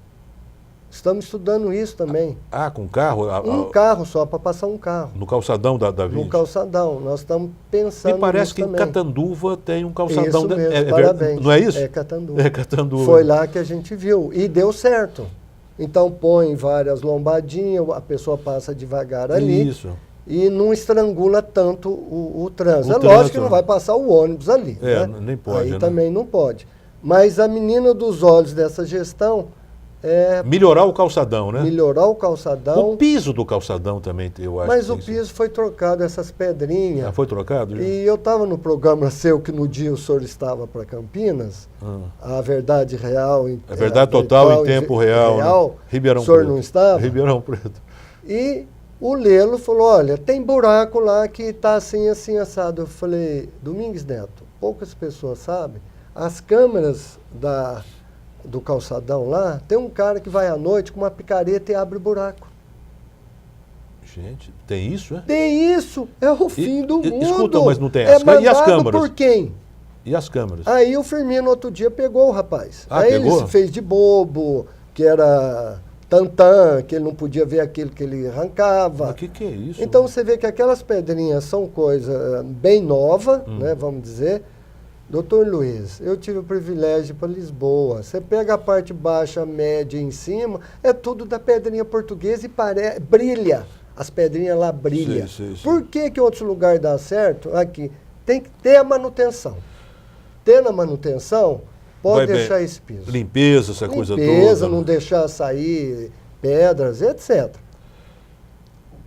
Speaker 8: Estamos estudando isso também.
Speaker 6: Com carro?
Speaker 8: Um carro só, para passar um carro.
Speaker 6: No calçadão da 20?
Speaker 8: No calçadão. Nós estamos pensando nisso.
Speaker 6: Me parece que
Speaker 8: também.
Speaker 6: Em Catanduva tem um calçadão.
Speaker 8: Isso mesmo, parabéns.
Speaker 6: Não é isso?
Speaker 8: É Catanduva.
Speaker 6: É Catanduva.
Speaker 8: Foi lá que a gente viu. E deu certo. Então põe várias lombadinhas, a pessoa passa devagar ali.
Speaker 6: Isso.
Speaker 8: E não estrangula tanto o trânsito. Lógico que não vai passar o ônibus ali. Né?
Speaker 6: Nem pode.
Speaker 8: Aí também não pode. Mas a Menina dos Olhos dessa gestão
Speaker 6: Melhorar o calçadão, né?
Speaker 8: Melhorar o calçadão.
Speaker 6: O piso do calçadão também, eu acho.
Speaker 8: Mas o piso foi trocado, essas pedrinhas.
Speaker 6: Já foi trocado? Já?
Speaker 8: E eu estava no programa seu, que no dia o senhor estava para Campinas, a verdade real.
Speaker 6: A verdade total em tempo real. Né? Ribeirão
Speaker 8: Preto. O senhor
Speaker 6: Preto.
Speaker 8: não estava?
Speaker 6: Ribeirão Preto.
Speaker 8: E o Lelo falou, olha, tem buraco lá que está assim, assim, assado. Eu falei, Domingues Neto, poucas pessoas sabem, as câmeras do calçadão lá, tem um cara que vai à noite com uma picareta e abre o buraco.
Speaker 6: Gente, tem isso, é?
Speaker 8: Tem isso, é o fim do mundo.
Speaker 6: Escuta, mas não tem
Speaker 8: as câmeras.
Speaker 6: E as câmeras?
Speaker 8: Por quem?
Speaker 6: E as câmeras?
Speaker 8: Aí o Firmino outro dia pegou o rapaz. Aí
Speaker 6: pegou?
Speaker 8: ele se fez de bobo, que era tantã, que ele não podia ver aquilo que ele arrancava.
Speaker 6: Mas que é isso?
Speaker 8: Então você vê que aquelas pedrinhas são coisa bem nova, né, vamos dizer. Doutor Luiz, eu tive o privilégio de ir para Lisboa. Você pega a parte baixa, média e em cima, é tudo da pedrinha portuguesa e brilha. As pedrinhas lá brilham.
Speaker 6: Sim.
Speaker 8: Por que que outros lugares dá certo? Aqui, tem que ter a manutenção. Tendo a manutenção, pode deixar esse piso.
Speaker 6: Limpeza, essa coisa toda.
Speaker 8: Limpeza, não deixar sair pedras, etc.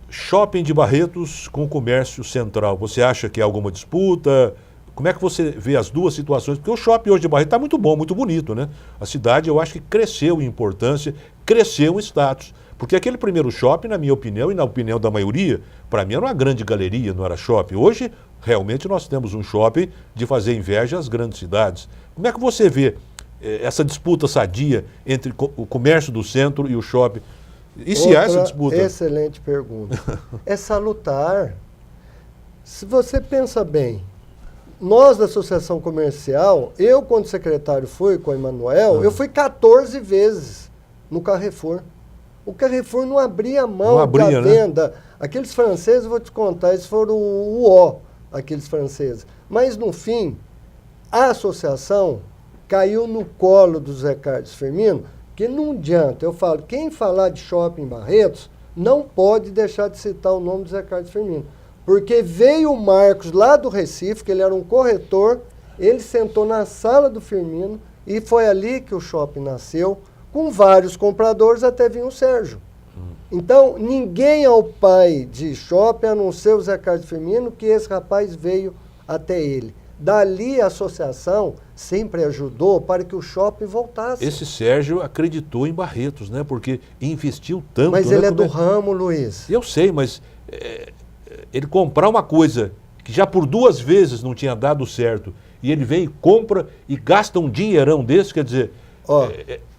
Speaker 6: Shopping de Barretos com o comércio central. Você acha que há alguma disputa? Como é que você vê as duas situações? Porque o shopping hoje de Barretos está muito bom, muito bonito, né? A cidade, eu acho que cresceu em importância, cresceu em status. Porque aquele primeiro shopping, na minha opinião e na opinião da maioria, para mim era uma grande galeria, não era shopping. Hoje, realmente, nós temos um shopping de fazer inveja às grandes cidades. Como é que você vê essa disputa sadia entre o comércio do centro e o shopping? E se há essa disputa?
Speaker 8: Excelente pergunta. É salutar. Se você pensa bem, nós da Associação Comercial, eu quando secretário fui com o Emanuel, eu fui 14 vezes no Carrefour. O Carrefour não abria mão da venda. Né? Aqueles franceses, eu vou te contar, eles foram o ó, aqueles franceses. Mas no fim, a associação caiu no colo do Zé Carlos Firmino, que não adianta. Eu falo, quem falar de shopping em Barretos, não pode deixar de citar o nome do Zé Carlos Firmino. Porque veio o Marcos lá do Recife, que ele era um corretor, ele sentou na sala do Firmino e foi ali que o shopping nasceu, com vários compradores, até vir o Sérgio. Então, ninguém é o pai de shopping, a não ser o Zé Carlos Firmino, que esse rapaz veio até ele. Dali a associação sempre ajudou para que o shopping voltasse.
Speaker 6: Esse Sérgio acreditou em Barretos, né? Porque investiu tanto.
Speaker 8: Mas ele é do ramo, Luiz.
Speaker 6: Eu sei, mas ele comprar uma coisa que já por 2 vezes não tinha dado certo, e ele vem e compra e gasta um dinheirão desse, quer dizer...
Speaker 8: Ó,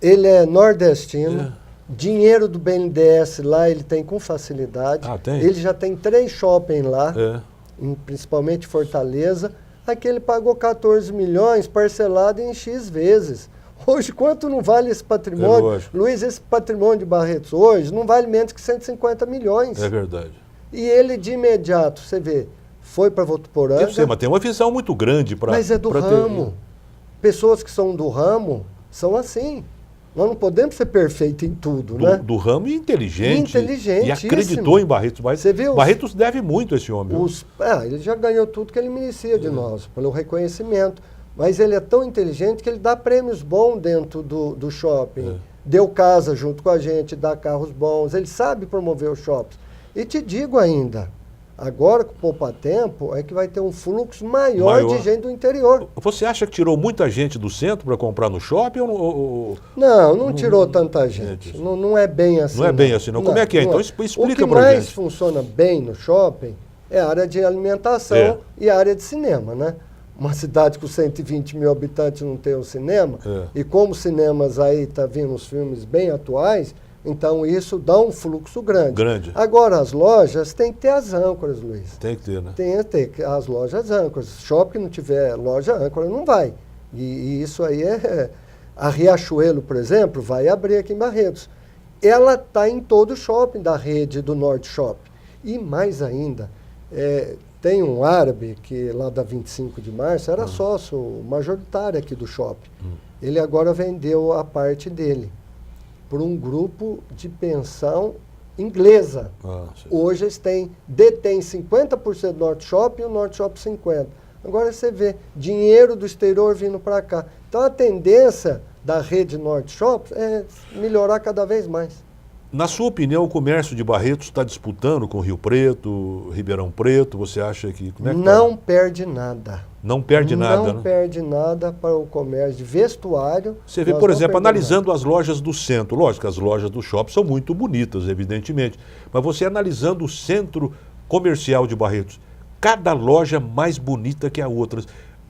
Speaker 8: ele é nordestino, dinheiro do BNDES lá ele tem com facilidade.
Speaker 6: Tem?
Speaker 8: Ele já tem 3 shopping lá, principalmente Fortaleza. Aqui ele pagou 14 milhões parcelado em X vezes. Hoje, quanto não vale esse patrimônio? Luiz, esse patrimônio de Barretos hoje não vale menos que 150 milhões.
Speaker 6: É verdade.
Speaker 8: E ele, de imediato, você vê, foi para Votuporanga.
Speaker 6: Eu sei, mas tem uma visão muito grande para...
Speaker 8: Mas é do ramo. Pessoas que são do ramo são assim. Nós não podemos ser perfeitos em tudo, né?
Speaker 6: Do ramo e inteligente.
Speaker 8: Inteligentíssimo.
Speaker 6: E acreditou em Barretos.
Speaker 8: Você viu?
Speaker 6: Barretos deve muito a esse homem.
Speaker 8: Ele já ganhou tudo que ele merecia de nós, pelo reconhecimento. Mas ele é tão inteligente que ele dá prêmios bons dentro do shopping. Deu casa junto com a gente, dá carros bons. Ele sabe promover os shoppings. E te digo ainda, agora com o Poupa Tempo é que vai ter um fluxo maior de gente do interior.
Speaker 6: Você acha que tirou muita gente do centro para comprar no shopping?
Speaker 8: Não tirou tanta gente. Não é bem assim.
Speaker 6: Não é bem assim, não. Como é que é? Então explica para gente.
Speaker 8: O que mais funciona bem no shopping é a área de alimentação e a área de cinema, né? Uma cidade com 120 mil habitantes não tem um cinema, e como cinemas aí tá vindo os filmes bem atuais, então isso dá um fluxo grande. Agora as lojas têm que ter as âncoras, Luiz.
Speaker 6: Tem que ter, né?
Speaker 8: Tem que ter as lojas âncoras. Shopping que não tiver loja âncora não vai. E isso aí a Riachuelo, por exemplo, vai abrir aqui em Barretos. Ela está em todo o shopping da rede do Norte Shopping. E mais ainda, tem um árabe que lá da 25 de março era sócio majoritário aqui do shopping. Ele agora vendeu a parte dele por um grupo de pensão inglesa. Hoje eles detêm 50% do Norte Shopping e o Norte Shopping 50%. Agora você vê dinheiro do exterior vindo para cá. Então a tendência da rede Norte Shopping é melhorar cada vez mais.
Speaker 6: Na sua opinião, o comércio de Barretos está disputando com Rio Preto, Ribeirão Preto? Você acha que... Como é que
Speaker 8: Não perde nada.
Speaker 6: Não perde nada,
Speaker 8: Não perde nada para o comércio de vestuário.
Speaker 6: Você vê, por exemplo, analisando as lojas do centro. Lógico que as lojas do shopping são muito bonitas, evidentemente. Mas você analisando o centro comercial de Barretos, cada loja mais bonita que a outra.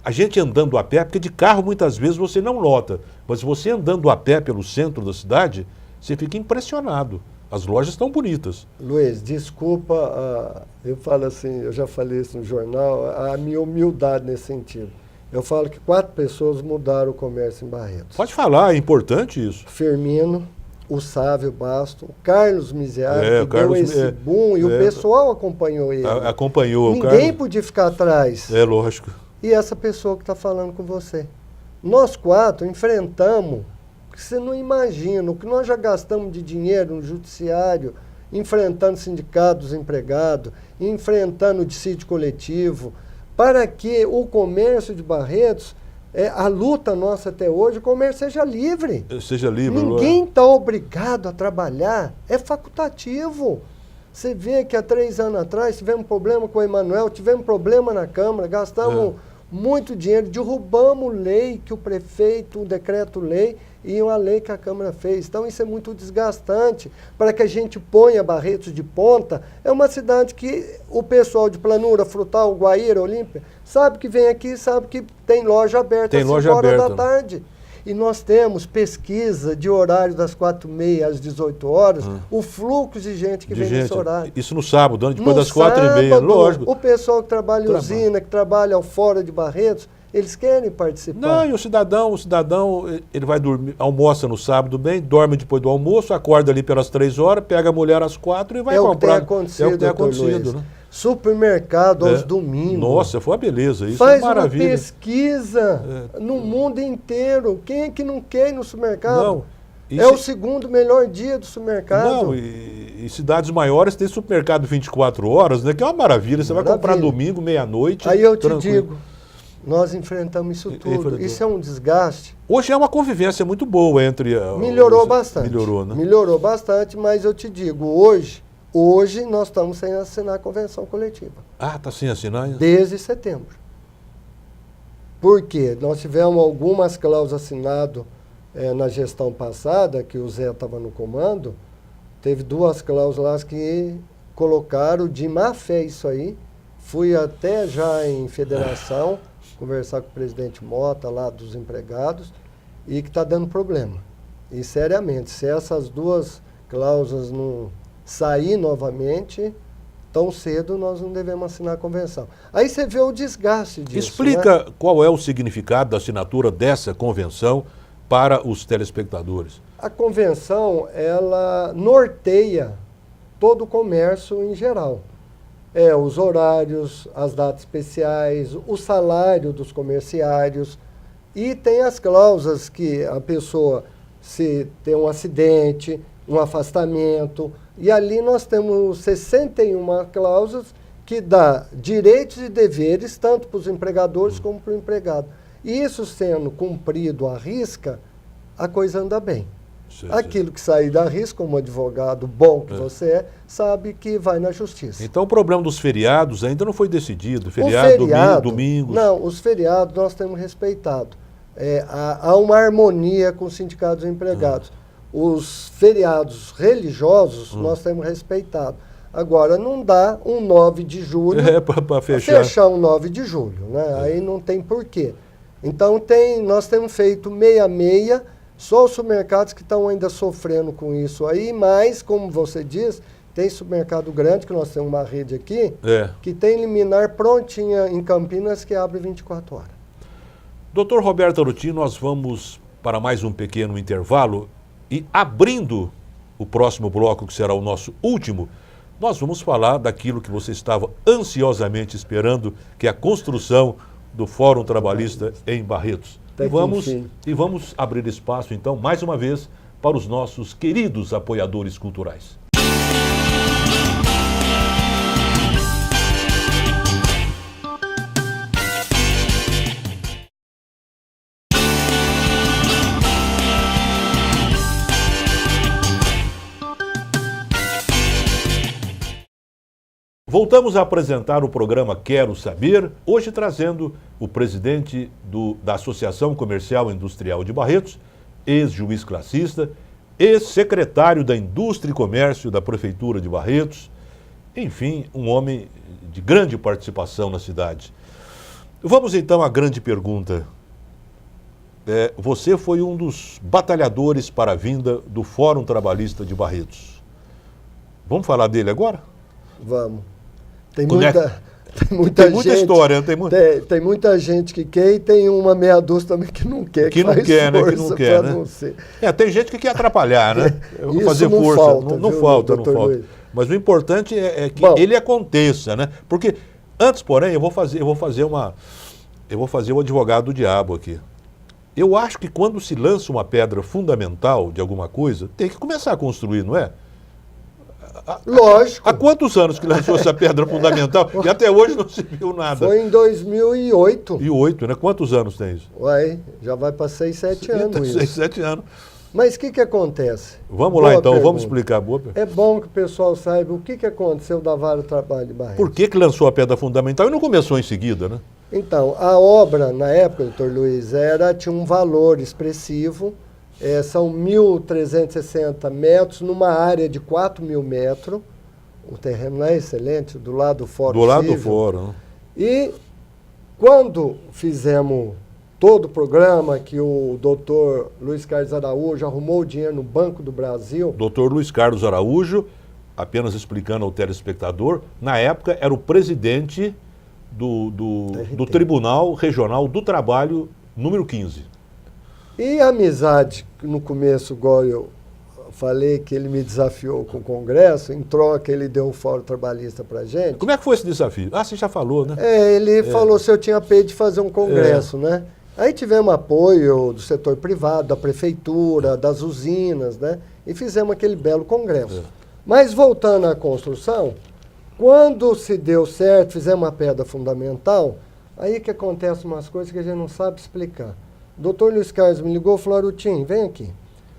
Speaker 6: A gente andando a pé, porque de carro muitas vezes você não nota, mas você andando a pé pelo centro da cidade, você fica impressionado. As lojas estão bonitas.
Speaker 8: Luiz, desculpa, eu falo assim, eu já falei isso no jornal, a minha humildade nesse sentido. Eu falo que 4 pessoas mudaram o comércio em Barretos.
Speaker 6: Pode falar, é importante isso.
Speaker 8: Firmino, o Sávio Basto, o Carlos Miserável, que
Speaker 6: Carlos,
Speaker 8: deu esse boom, e o pessoal acompanhou ele.
Speaker 6: Acompanhou.
Speaker 8: Ninguém
Speaker 6: Carlos...
Speaker 8: podia ficar atrás.
Speaker 6: É lógico.
Speaker 8: E essa pessoa que está falando com você. Nós 4 enfrentamos, que você não imagina, o que nós já gastamos de dinheiro no judiciário, enfrentando sindicatos empregados, enfrentando o dissídio coletivo, para que o comércio de Barretos, a luta nossa até hoje, o comércio seja livre.
Speaker 6: Seja livre.
Speaker 8: Ninguém está obrigado a trabalhar, é facultativo. Você vê que há 3 anos atrás tivemos problema com o Emanuel, tivemos problema na Câmara, gastamos muito dinheiro, derrubamos lei que o prefeito, um decreto-lei, e uma lei que a Câmara fez. Então isso é muito desgastante. Para que a gente ponha Barretos de ponta, é uma cidade que o pessoal de Planura, Frutal, Guaíra, Olímpia, sabe que vem aqui, sabe que tem loja aberta às 5 horas da tarde. E nós temos pesquisa de horário das 4h30 às 18 horas, o fluxo de gente que vem nesse horário.
Speaker 6: Isso no sábado, depois das 4h30, lógico.
Speaker 8: O pessoal que trabalha em usina, que trabalha fora de Barretos, eles querem participar.
Speaker 6: Não, e o cidadão, ele vai dormir, almoça no sábado bem, dorme depois do almoço, acorda ali pelas 3 horas, pega a mulher às 4 e vai comprar.
Speaker 8: O que tem acontecido,
Speaker 6: né?
Speaker 8: Supermercado aos domingos.
Speaker 6: Nossa, foi uma beleza isso.
Speaker 8: Faz
Speaker 6: é maravilha.
Speaker 8: Uma pesquisa no mundo inteiro. Quem é que não quer ir no supermercado? Não. É o segundo melhor dia do supermercado.
Speaker 6: Não, e cidades maiores tem supermercado 24 horas, né? Que é uma maravilha. Você vai comprar domingo, meia-noite.
Speaker 8: Aí eu te digo, nós enfrentamos isso tudo. Isso é um desgaste.
Speaker 6: Hoje é uma convivência muito boa entre...
Speaker 8: Melhorou bastante.
Speaker 6: Melhorou, né?
Speaker 8: Melhorou bastante, mas eu te digo, hoje nós estamos sem assinar a convenção coletiva.
Speaker 6: Ah, está sem assinar?
Speaker 8: Desde setembro. Por quê? Nós tivemos algumas cláusulas assinadas na gestão passada, que o Zé estava no comando, teve 2 cláusulas que colocaram de má fé isso aí. Fui até já em federação, conversar com o presidente Mota lá dos empregados, e que está dando problema. E seriamente, se essas 2 cláusulas não sair novamente, tão cedo nós não devemos assinar a convenção. Aí você vê o desgaste disso.
Speaker 6: Explica qual é o significado da assinatura dessa convenção para os telespectadores.
Speaker 8: A convenção, ela norteia todo o comércio em geral. Os horários, as datas especiais, o salário dos comerciários, e tem as cláusulas que a pessoa, se tem um acidente, um afastamento, e ali nós temos 61 cláusulas que dá direitos e deveres tanto para os empregadores como para o empregado. E isso sendo cumprido à risca, a coisa anda bem. Aquilo que sair da risca, como advogado bom que você sabe que vai na justiça.
Speaker 6: Então o problema dos feriados ainda não foi decidido? Feriado, domingos?
Speaker 8: Não, os feriados nós temos respeitado. Há uma harmonia com os sindicatos empregados. Os feriados religiosos nós temos respeitado. Agora, não dá um 9 de julho
Speaker 6: para fechar
Speaker 8: um 9 de julho. Né? Aí não tem porquê. Então, nós temos feito meia-meia, só os supermercados que estão ainda sofrendo com isso aí, mas, como você diz, tem supermercado grande, que nós temos uma rede aqui, que tem liminar prontinha em Campinas, que abre 24 horas.
Speaker 6: Doutor Roberto Arutin, nós vamos para mais um pequeno intervalo. E abrindo o próximo bloco, que será o nosso último, nós vamos falar daquilo que você estava ansiosamente esperando, que é a construção do Fórum Trabalhista em Barretos. E vamos abrir espaço, então, mais uma vez, para os nossos queridos apoiadores culturais. Voltamos a apresentar o programa Quero Saber, hoje trazendo o presidente da Associação Comercial e Industrial de Barretos, ex-juiz classista, ex-secretário da Indústria e Comércio da Prefeitura de Barretos, enfim, um homem de grande participação na cidade. Vamos então à grande pergunta. Você foi um dos batalhadores para a vinda do Fórum Trabalhista de Barretos. Vamos falar dele agora?
Speaker 8: Vamos. Tem muita gente,
Speaker 6: história,
Speaker 8: tem muita gente que quer e tem uma meia dúzia também que não quer.
Speaker 6: Que não quer, né? Que não quer, né? Tem gente que quer atrapalhar, né? Fazer
Speaker 8: não
Speaker 6: força.
Speaker 8: Falta,
Speaker 6: não
Speaker 8: viu,
Speaker 6: falta.
Speaker 8: Luiz?
Speaker 6: Mas o importante é que ele aconteça, né? Porque antes, porém, eu vou fazer o advogado do diabo aqui. Eu acho que quando se lança uma pedra fundamental de alguma coisa, tem que começar a construir, não é?
Speaker 8: Lógico.
Speaker 6: Há quantos anos que lançou essa pedra fundamental e até hoje não se viu nada?
Speaker 8: Foi em 2008.
Speaker 6: E 8, né? Quantos anos tem isso?
Speaker 8: Ué, já vai para 6, 7 anos.
Speaker 6: 6, 7 anos.
Speaker 8: Mas o que acontece?
Speaker 6: Vamos lá então, vamos explicar.
Speaker 8: É bom que o pessoal saiba o que aconteceu da Vara do Trabalho de Barretos.
Speaker 6: Por que lançou a pedra fundamental e não começou em seguida, né?
Speaker 8: Então, a obra, na época, doutor Luiz, tinha um valor expressivo. São 1.360 metros numa área de 4.000 metros. O terreno é excelente, do lado do Fórum.
Speaker 6: Do lado do Fórum.
Speaker 8: E quando fizemos todo o programa, que o doutor Luiz Carlos Araújo arrumou o dinheiro no Banco do Brasil.
Speaker 6: Doutor Luiz Carlos Araújo, apenas explicando ao telespectador, na época era o presidente do Tribunal Regional do Trabalho número 15.
Speaker 8: E a amizade, no começo, igual eu falei, que ele me desafiou com o Congresso, em troca ele deu um fórum trabalhista pra gente.
Speaker 6: Como é que foi esse desafio? Você já falou, né?
Speaker 8: Ele falou se eu tinha peito de fazer um congresso, né? Aí tivemos apoio do setor privado, da prefeitura, das usinas, né? E fizemos aquele belo congresso. Mas voltando à construção, quando se deu certo, fizemos a pedra fundamental, aí que acontecem umas coisas que a gente não sabe explicar. O doutor Luiz Carlos me ligou e falou: Arutim, vem aqui.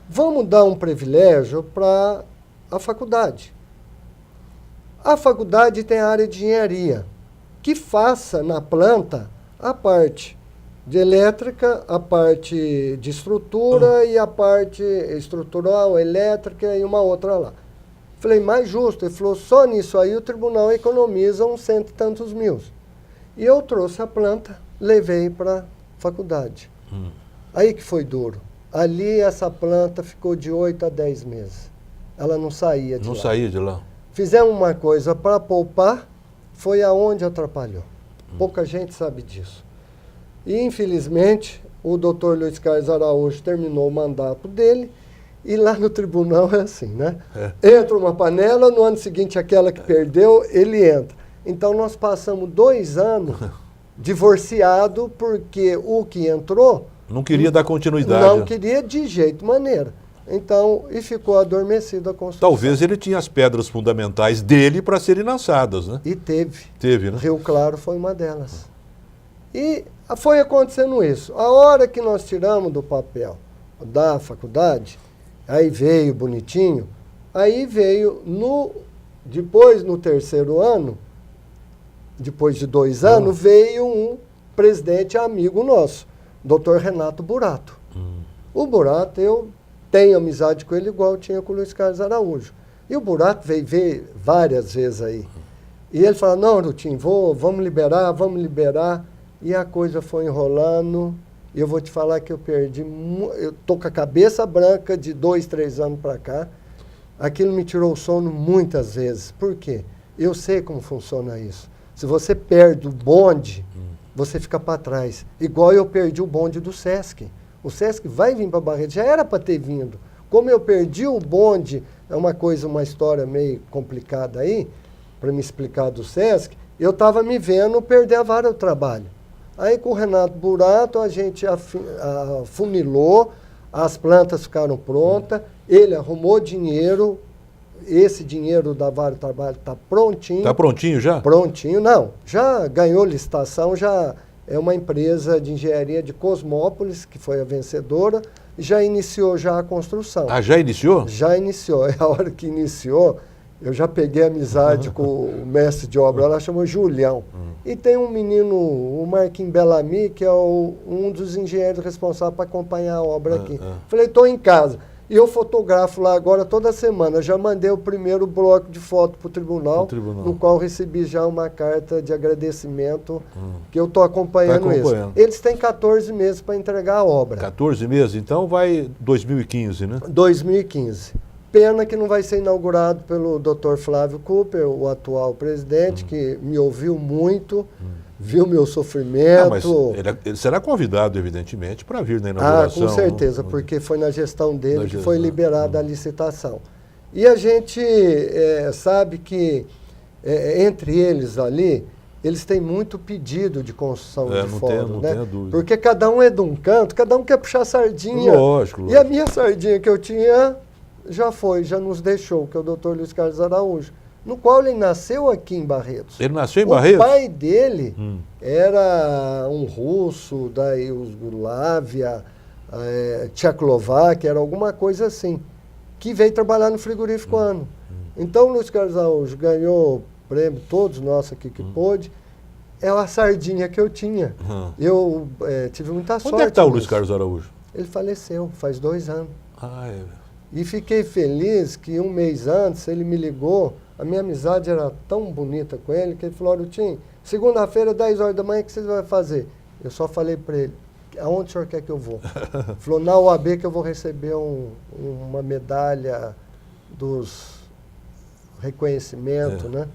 Speaker 8: Vamos dar um privilégio para a faculdade. A faculdade tem a área de engenharia, que faça na planta a parte de elétrica, a parte de estrutura e a parte estrutural, elétrica e uma outra lá. Falei, mais justo. Ele falou, só nisso aí o tribunal economiza uns 100 e tantos mil. E eu trouxe a planta, levei para a faculdade. Aí que foi duro. Ali essa planta ficou de 8 a 10 meses. Ela não saía de lá.
Speaker 6: Não saía de lá.
Speaker 8: Fizemos uma coisa para poupar, foi aonde atrapalhou. Pouca gente sabe disso. E, infelizmente, o doutor Luiz Carlos Araújo terminou o mandato dele e lá no tribunal é assim, né? Entra uma panela, no ano seguinte aquela que perdeu, ele entra. Então nós passamos 2 anos divorciado porque o que entrou...
Speaker 6: Não queria dar continuidade.
Speaker 8: Não queria de jeito maneira. Então, e ficou adormecido a construção.
Speaker 6: Talvez ele tinha as pedras fundamentais dele para serem lançadas, né?
Speaker 8: E teve.
Speaker 6: Teve, né?
Speaker 8: Rio Claro foi uma delas. E foi acontecendo isso. A hora que nós tiramos do papel da faculdade, aí veio bonitinho, aí veio depois no 3º ano, depois de 2 anos, veio um presidente amigo nosso, Dr. Renato Burato. O Burato, eu tenho amizade com ele igual eu tinha com o Luiz Carlos Araújo. E o Burato veio ver várias vezes aí. E ele falou, não, Rutinho, vamos liberar. E a coisa foi enrolando. E eu vou te falar que eu perdi... Eu tô com a cabeça branca de 2, 3 anos para cá. Aquilo me tirou o sono muitas vezes. Por quê? Eu sei como funciona isso. Se você perde o bonde, você fica para trás. Igual eu perdi o bonde do Sesc. O Sesc vai vir para Barretos, já era para ter vindo. Como eu perdi o bonde, é uma história meio complicada aí, para me explicar do Sesc, eu estava me vendo perder a vara do trabalho. Aí com o Renato Burato a gente afunilou, as plantas ficaram prontas, ele arrumou dinheiro, esse dinheiro da vara do trabalho está prontinho. Está
Speaker 6: prontinho já?
Speaker 8: Prontinho, não. Já ganhou licitação, já é uma empresa de engenharia de Cosmópolis, que foi a vencedora, já iniciou já a construção.
Speaker 6: Ah, já iniciou?
Speaker 8: Já iniciou. É a hora que iniciou, Eu já peguei amizade com o mestre de obra lá, chamou Julião. E tem um menino, o Marquinhos Bellamy, que é um dos engenheiros responsáveis para acompanhar a obra aqui. Falei, estou em casa. E eu fotografo lá agora toda semana. Já mandei o primeiro bloco de foto para o tribunal, no qual recebi já uma carta de agradecimento, que eu estou acompanhando isso. Eles têm 14 meses para entregar a obra.
Speaker 6: 14 meses? Então vai 2015, né?
Speaker 8: 2015. Pena que não vai ser inaugurado pelo Dr. Flávio Cooper, o atual presidente, que me ouviu muito, viu meu sofrimento.
Speaker 6: Mas ele será convidado, evidentemente, para vir na inauguração.
Speaker 8: Com certeza, porque foi na gestão dele que foi liberada a licitação. E a gente sabe que, entre eles ali, eles têm muito pedido de construção de fórum, né? Porque cada um é de um canto, cada um quer puxar sardinha.
Speaker 6: Lógico.
Speaker 8: E a minha sardinha que eu tinha já nos deixou, que é o Dr. Luiz Carlos Araújo, no qual ele nasceu aqui em Barretos.
Speaker 6: Ele nasceu em Barretos?
Speaker 8: O pai dele era um russo da Iugoslávia, Tchecoslováquia, era alguma coisa assim, que veio trabalhar no frigorífico ano. Então o Luiz Carlos Araújo ganhou prêmio, todos nós aqui que pôde, é a sardinha que eu tinha. Eu tive muita sorte.
Speaker 6: Onde é que está o Luiz Carlos Araújo?
Speaker 8: Ele faleceu, faz 2 anos. E fiquei feliz que um mês antes ele me ligou, a minha amizade era tão bonita com ele, que ele falou, Tim, segunda-feira, 10 horas da manhã, o que você vai fazer? Eu só falei para ele, aonde o senhor quer que eu vou? Ele falou, na OAB que eu vou receber uma medalha dos reconhecimento, né?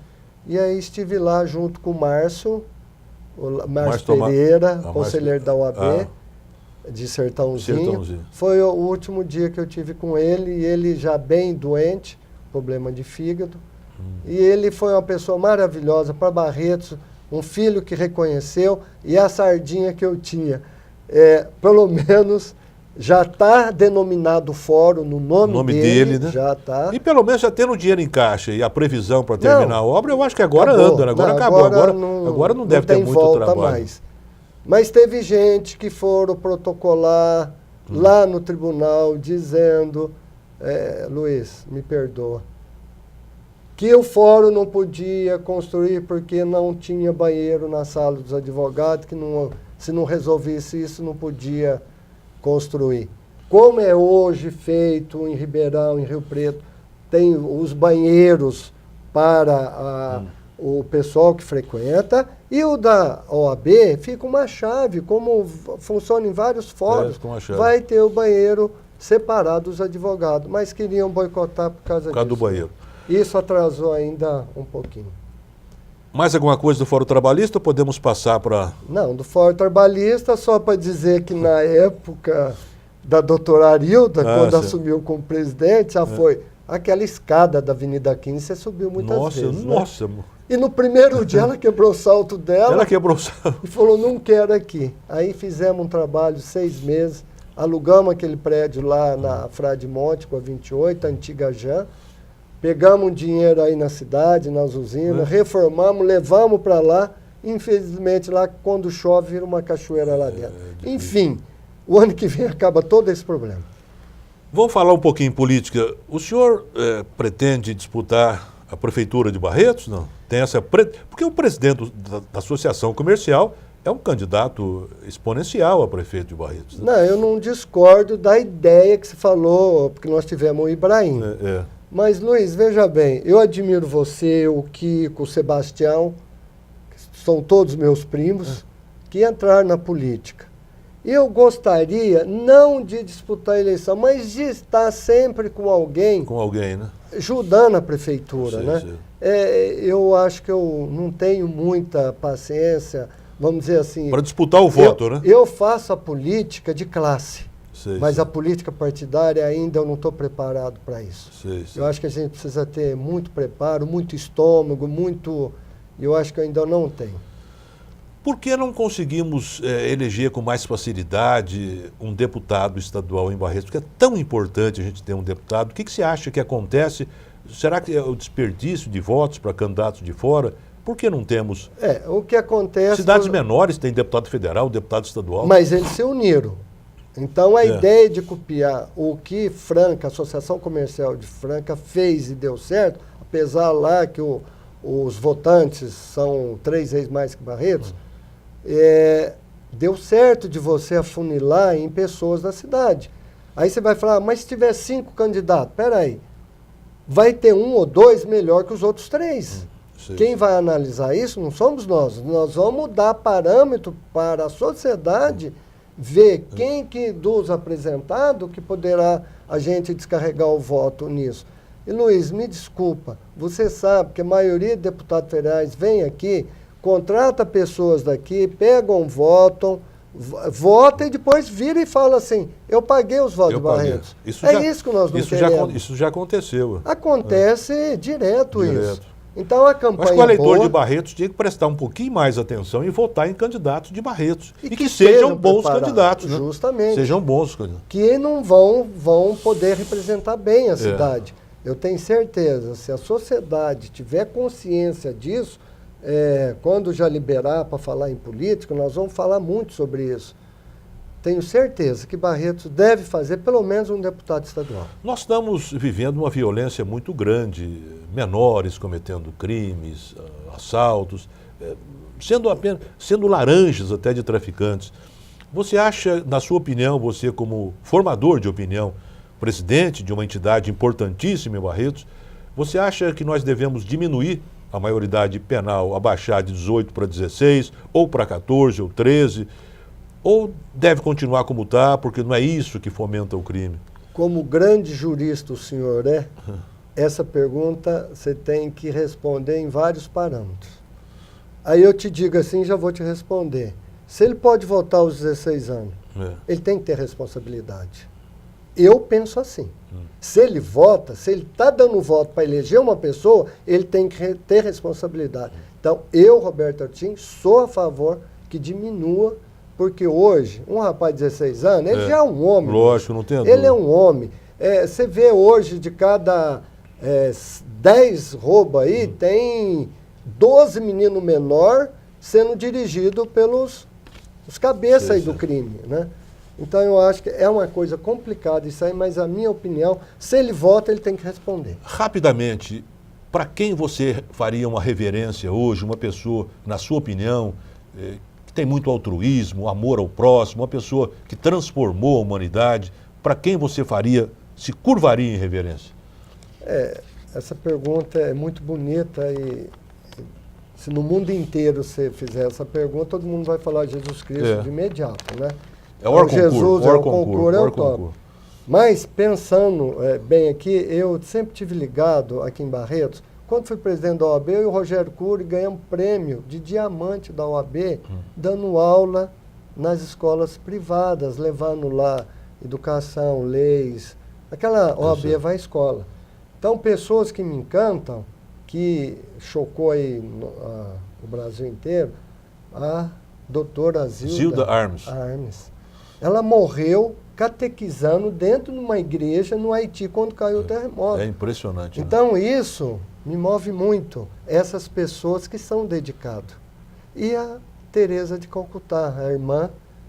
Speaker 8: E aí estive lá junto com o Márcio Pereira, conselheiro da OAB, de Sertãozinho. Foi o último dia que eu tive com ele, e ele já bem doente, problema de fígado. E ele foi uma pessoa maravilhosa para Barretos, um filho que reconheceu, e a sardinha que eu tinha. Pelo menos já está denominado o fórum no nome dele, né? Já está.
Speaker 6: E pelo menos já tendo dinheiro em caixa e a previsão para terminar a obra, eu acho que agora anda, agora acabou. Agora não deve ter muito trabalho. Mais.
Speaker 8: Mas teve gente que foram protocolar lá no tribunal dizendo, Luiz, me perdoa, que o fórum não podia construir porque não tinha banheiro na sala dos advogados, que se não resolvesse isso não podia construir. Como é hoje feito em Ribeirão, em Rio Preto, tem os banheiros para o pessoal que frequenta, e o da OAB fica uma chave, como funciona em vários fóruns, vai ter o banheiro separado dos advogados, mas queriam boicotar por causa disso.
Speaker 6: Do banheiro.
Speaker 8: Isso atrasou ainda um pouquinho.
Speaker 6: Mais alguma coisa do Fórum Trabalhista ou podemos passar para...
Speaker 8: Não, do Fórum Trabalhista, só para dizer que na época da doutora Arilda, quando assumiu como presidente, já foi aquela escada da Avenida 15, você subiu muitas vezes.
Speaker 6: Nossa,
Speaker 8: né? E no primeiro dia ela quebrou o salto dela.
Speaker 6: Ela quebrou o salto.
Speaker 8: E falou, não quero aqui. Aí fizemos um trabalho de 6 meses, alugamos aquele prédio lá na Frade Monte, com a 28, a antiga Jan. Pegamos um dinheiro aí na cidade, nas usinas, reformamos, levamos para lá. Infelizmente, lá quando chove, vira uma cachoeira lá dentro. Enfim, o ano que vem acaba todo esse problema.
Speaker 6: Vamos falar um pouquinho em política. O senhor pretende disputar a prefeitura de Barretos? Não? Tem essa porque o presidente da Associação Comercial é um candidato exponencial a prefeito de Barretos. Né?
Speaker 8: Não, eu não discordo da ideia que você falou, porque nós tivemos o Ibrahim. Mas, Luiz, veja bem, eu admiro você, o Kiko, o Sebastião, que são todos meus primos, que entraram na política. Eu gostaria, não de disputar a eleição, mas de estar sempre com alguém...
Speaker 6: Com alguém, né?
Speaker 8: Ajudando a prefeitura, né? Eu acho que eu não tenho muita paciência, vamos dizer assim...
Speaker 6: Para disputar o voto, né?
Speaker 8: Eu faço a política de classe, mas a política partidária ainda eu não estou preparado para isso. Eu acho que a gente precisa ter muito preparo, muito estômago, eu acho que eu ainda não tenho.
Speaker 6: Por que não conseguimos eleger com mais facilidade um deputado estadual em Barretos? Porque é tão importante a gente ter um deputado. O que você acha que acontece? Será que é o desperdício de votos para candidatos de fora? Por que não temos?
Speaker 8: O que acontece...
Speaker 6: Cidades menores têm deputado federal, deputado estadual.
Speaker 8: Mas eles se uniram. Então a ideia de copiar o que Franca, a Associação Comercial de Franca, fez e deu certo, a apesar lá que os votantes são 3 vezes mais que Barretos, deu certo de você afunilar em pessoas da cidade. Aí você vai falar, mas se tiver 5 candidatos, peraí, vai ter 1 ou 2 melhor que os outros 3. Quem vai analisar isso não somos nós. Nós vamos dar parâmetro para a sociedade ver quem que dos apresentados que poderá a gente descarregar o voto nisso. E Luiz, me desculpa, você sabe que a maioria de deputados federais vem aqui, contrata pessoas daqui, pegam, votam e depois vira e fala assim, eu paguei os votos de Barretos.
Speaker 6: Isso
Speaker 8: que nós não queremos.
Speaker 6: Isso já aconteceu.
Speaker 8: Acontece direto isso. Então a campanha.
Speaker 6: Mas o eleitor de Barretos tinha que prestar um pouquinho mais atenção e votar em candidatos de Barretos. E que sejam bons candidatos. Né?
Speaker 8: Justamente.
Speaker 6: Sejam bons candidatos.
Speaker 8: Que não vão poder representar bem a cidade. Eu tenho certeza, se a sociedade tiver consciência disso, quando já liberar para falar em política, nós vamos falar muito sobre isso. Tenho certeza que Barretos deve fazer pelo menos um deputado estadual.
Speaker 6: Nós estamos vivendo uma violência muito grande, menores cometendo crimes, assaltos, sendo laranjas até de traficantes. Você acha, na sua opinião, você como formador de opinião, presidente de uma entidade importantíssima em Barretos, você acha que nós devemos diminuir a maioridade penal, abaixar de 18 para 16, ou para 14 ou 13, ou deve continuar como está, porque não é isso que fomenta o crime?
Speaker 8: Como grande jurista o senhor essa pergunta você tem que responder em vários parâmetros. Aí eu te digo assim, já vou te responder. Se ele pode votar aos 16 anos, ele tem que ter responsabilidade. Eu penso assim. Se ele vota, se ele está dando voto para eleger uma pessoa, ele tem que ter responsabilidade. Então, eu, Roberto Artim, sou a favor que diminua, porque hoje, um rapaz de 16 anos, ele já é um homem.
Speaker 6: Lógico, não tem dúvida.
Speaker 8: Ele é um homem. Você vê hoje, de cada 10 roubos aí, tem 12 meninos menor sendo dirigido pelos os cabeças aí do crime, né? Então eu acho que é uma coisa complicada isso aí, mas a minha opinião, se ele vota, ele tem que responder.
Speaker 6: Rapidamente, para quem você faria uma reverência hoje, uma pessoa, na sua opinião, que tem muito altruísmo, amor ao próximo, uma pessoa que transformou a humanidade, para quem você se curvaria em reverência?
Speaker 8: Essa pergunta é muito bonita e se no mundo inteiro você fizer essa pergunta, todo mundo vai falar Jesus Cristo de imediato, né?
Speaker 6: É o
Speaker 8: Jesus, é o concurso, é o top. Mas, pensando bem aqui, eu sempre tive ligado aqui em Barretos, quando fui presidente da OAB, eu e o Rogério Cury ganhamos prêmio de diamante da OAB, dando aula nas escolas privadas, levando lá educação, leis, aquela OAB vai à escola. Então, pessoas que me encantam, que chocou aí o Brasil inteiro, a doutora Zilda Armes. Ela morreu catequizando dentro de uma igreja no Haiti quando caiu o terremoto.
Speaker 6: É impressionante.
Speaker 8: Então isso me move muito, essas pessoas que são dedicadas. E a Teresa de Calcutá, a irmã.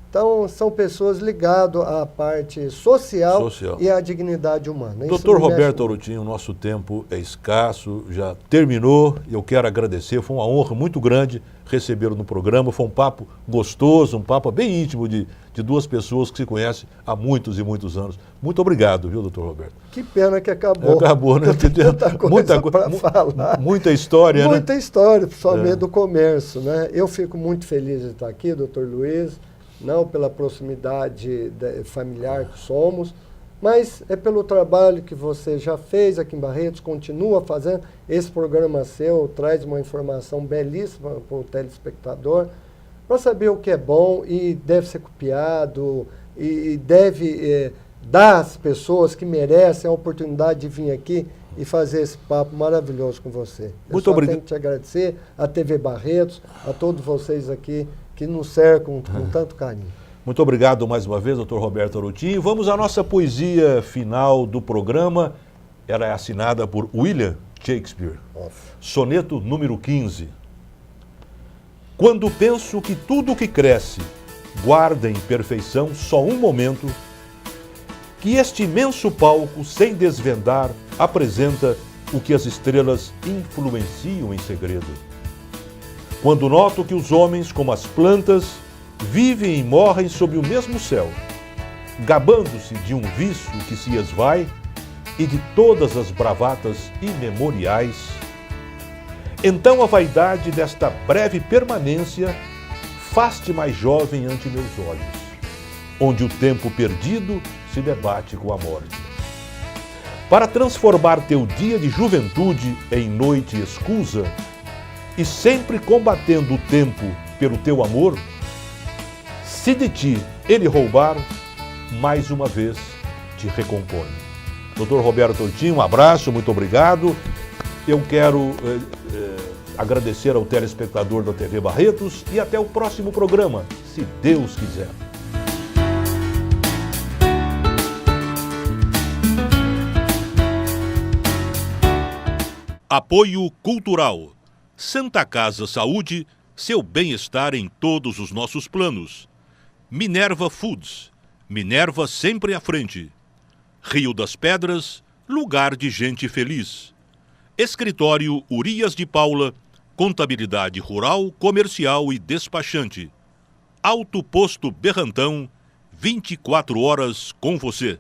Speaker 8: Então são pessoas ligadas à parte social. E à dignidade humana.
Speaker 6: Doutor Roberto Arutin, o nosso tempo é escasso, já terminou. Eu quero agradecer, foi uma honra muito grande recebê-lo no programa. Foi um papo gostoso, um papo bem íntimo de duas pessoas que se conhecem há muitos e muitos anos. Muito obrigado, viu, doutor Roberto?
Speaker 8: Que pena que acabou.
Speaker 6: Acabou, né?
Speaker 8: Muita coisa para falar.
Speaker 6: Muita história, né?
Speaker 8: Muita história, principalmente do comércio, né? Eu fico muito feliz de estar aqui, doutor Luiz, não pela proximidade familiar que somos, mas é pelo trabalho que você já fez aqui em Barretos, continua fazendo. Esse programa seu traz uma informação belíssima para o telespectador, para saber o que é bom e deve ser copiado e deve dar às pessoas que merecem a oportunidade de vir aqui e fazer esse papo maravilhoso com você.
Speaker 6: Muito obrigado.
Speaker 8: Tenho que te agradecer, a TV Barretos, a todos vocês aqui que nos cercam com tanto carinho.
Speaker 6: Muito obrigado mais uma vez, doutor Roberto Arutin. Vamos à nossa poesia final do programa. Ela é assinada por William Shakespeare. Soneto número 15. Quando penso que tudo que cresce guarda em perfeição só um momento, que este imenso palco, sem desvendar, apresenta o que as estrelas influenciam em segredo. Quando noto que os homens, como as plantas, vivem e morrem sob o mesmo céu, gabando-se de um vício que se esvai e de todas as bravatas imemoriais, então a vaidade desta breve permanência faz-te mais jovem ante meus olhos, onde o tempo perdido se debate com a morte. Para transformar teu dia de juventude em noite escusa, e sempre combatendo o tempo pelo teu amor, se de ti ele roubar, mais uma vez te recompõe. Dr. Roberto Ortin, um abraço, muito obrigado. Eu quero agradecer ao telespectador da TV Barretos e até o próximo programa, se Deus quiser.
Speaker 1: Apoio Cultural. Santa Casa Saúde, seu bem-estar em todos os nossos planos. Minerva Foods. Minerva sempre à frente. Rio das Pedras, lugar de gente feliz. Escritório Urias de Paula, contabilidade rural, comercial e despachante. Alto Posto Berrantão, 24 horas com você.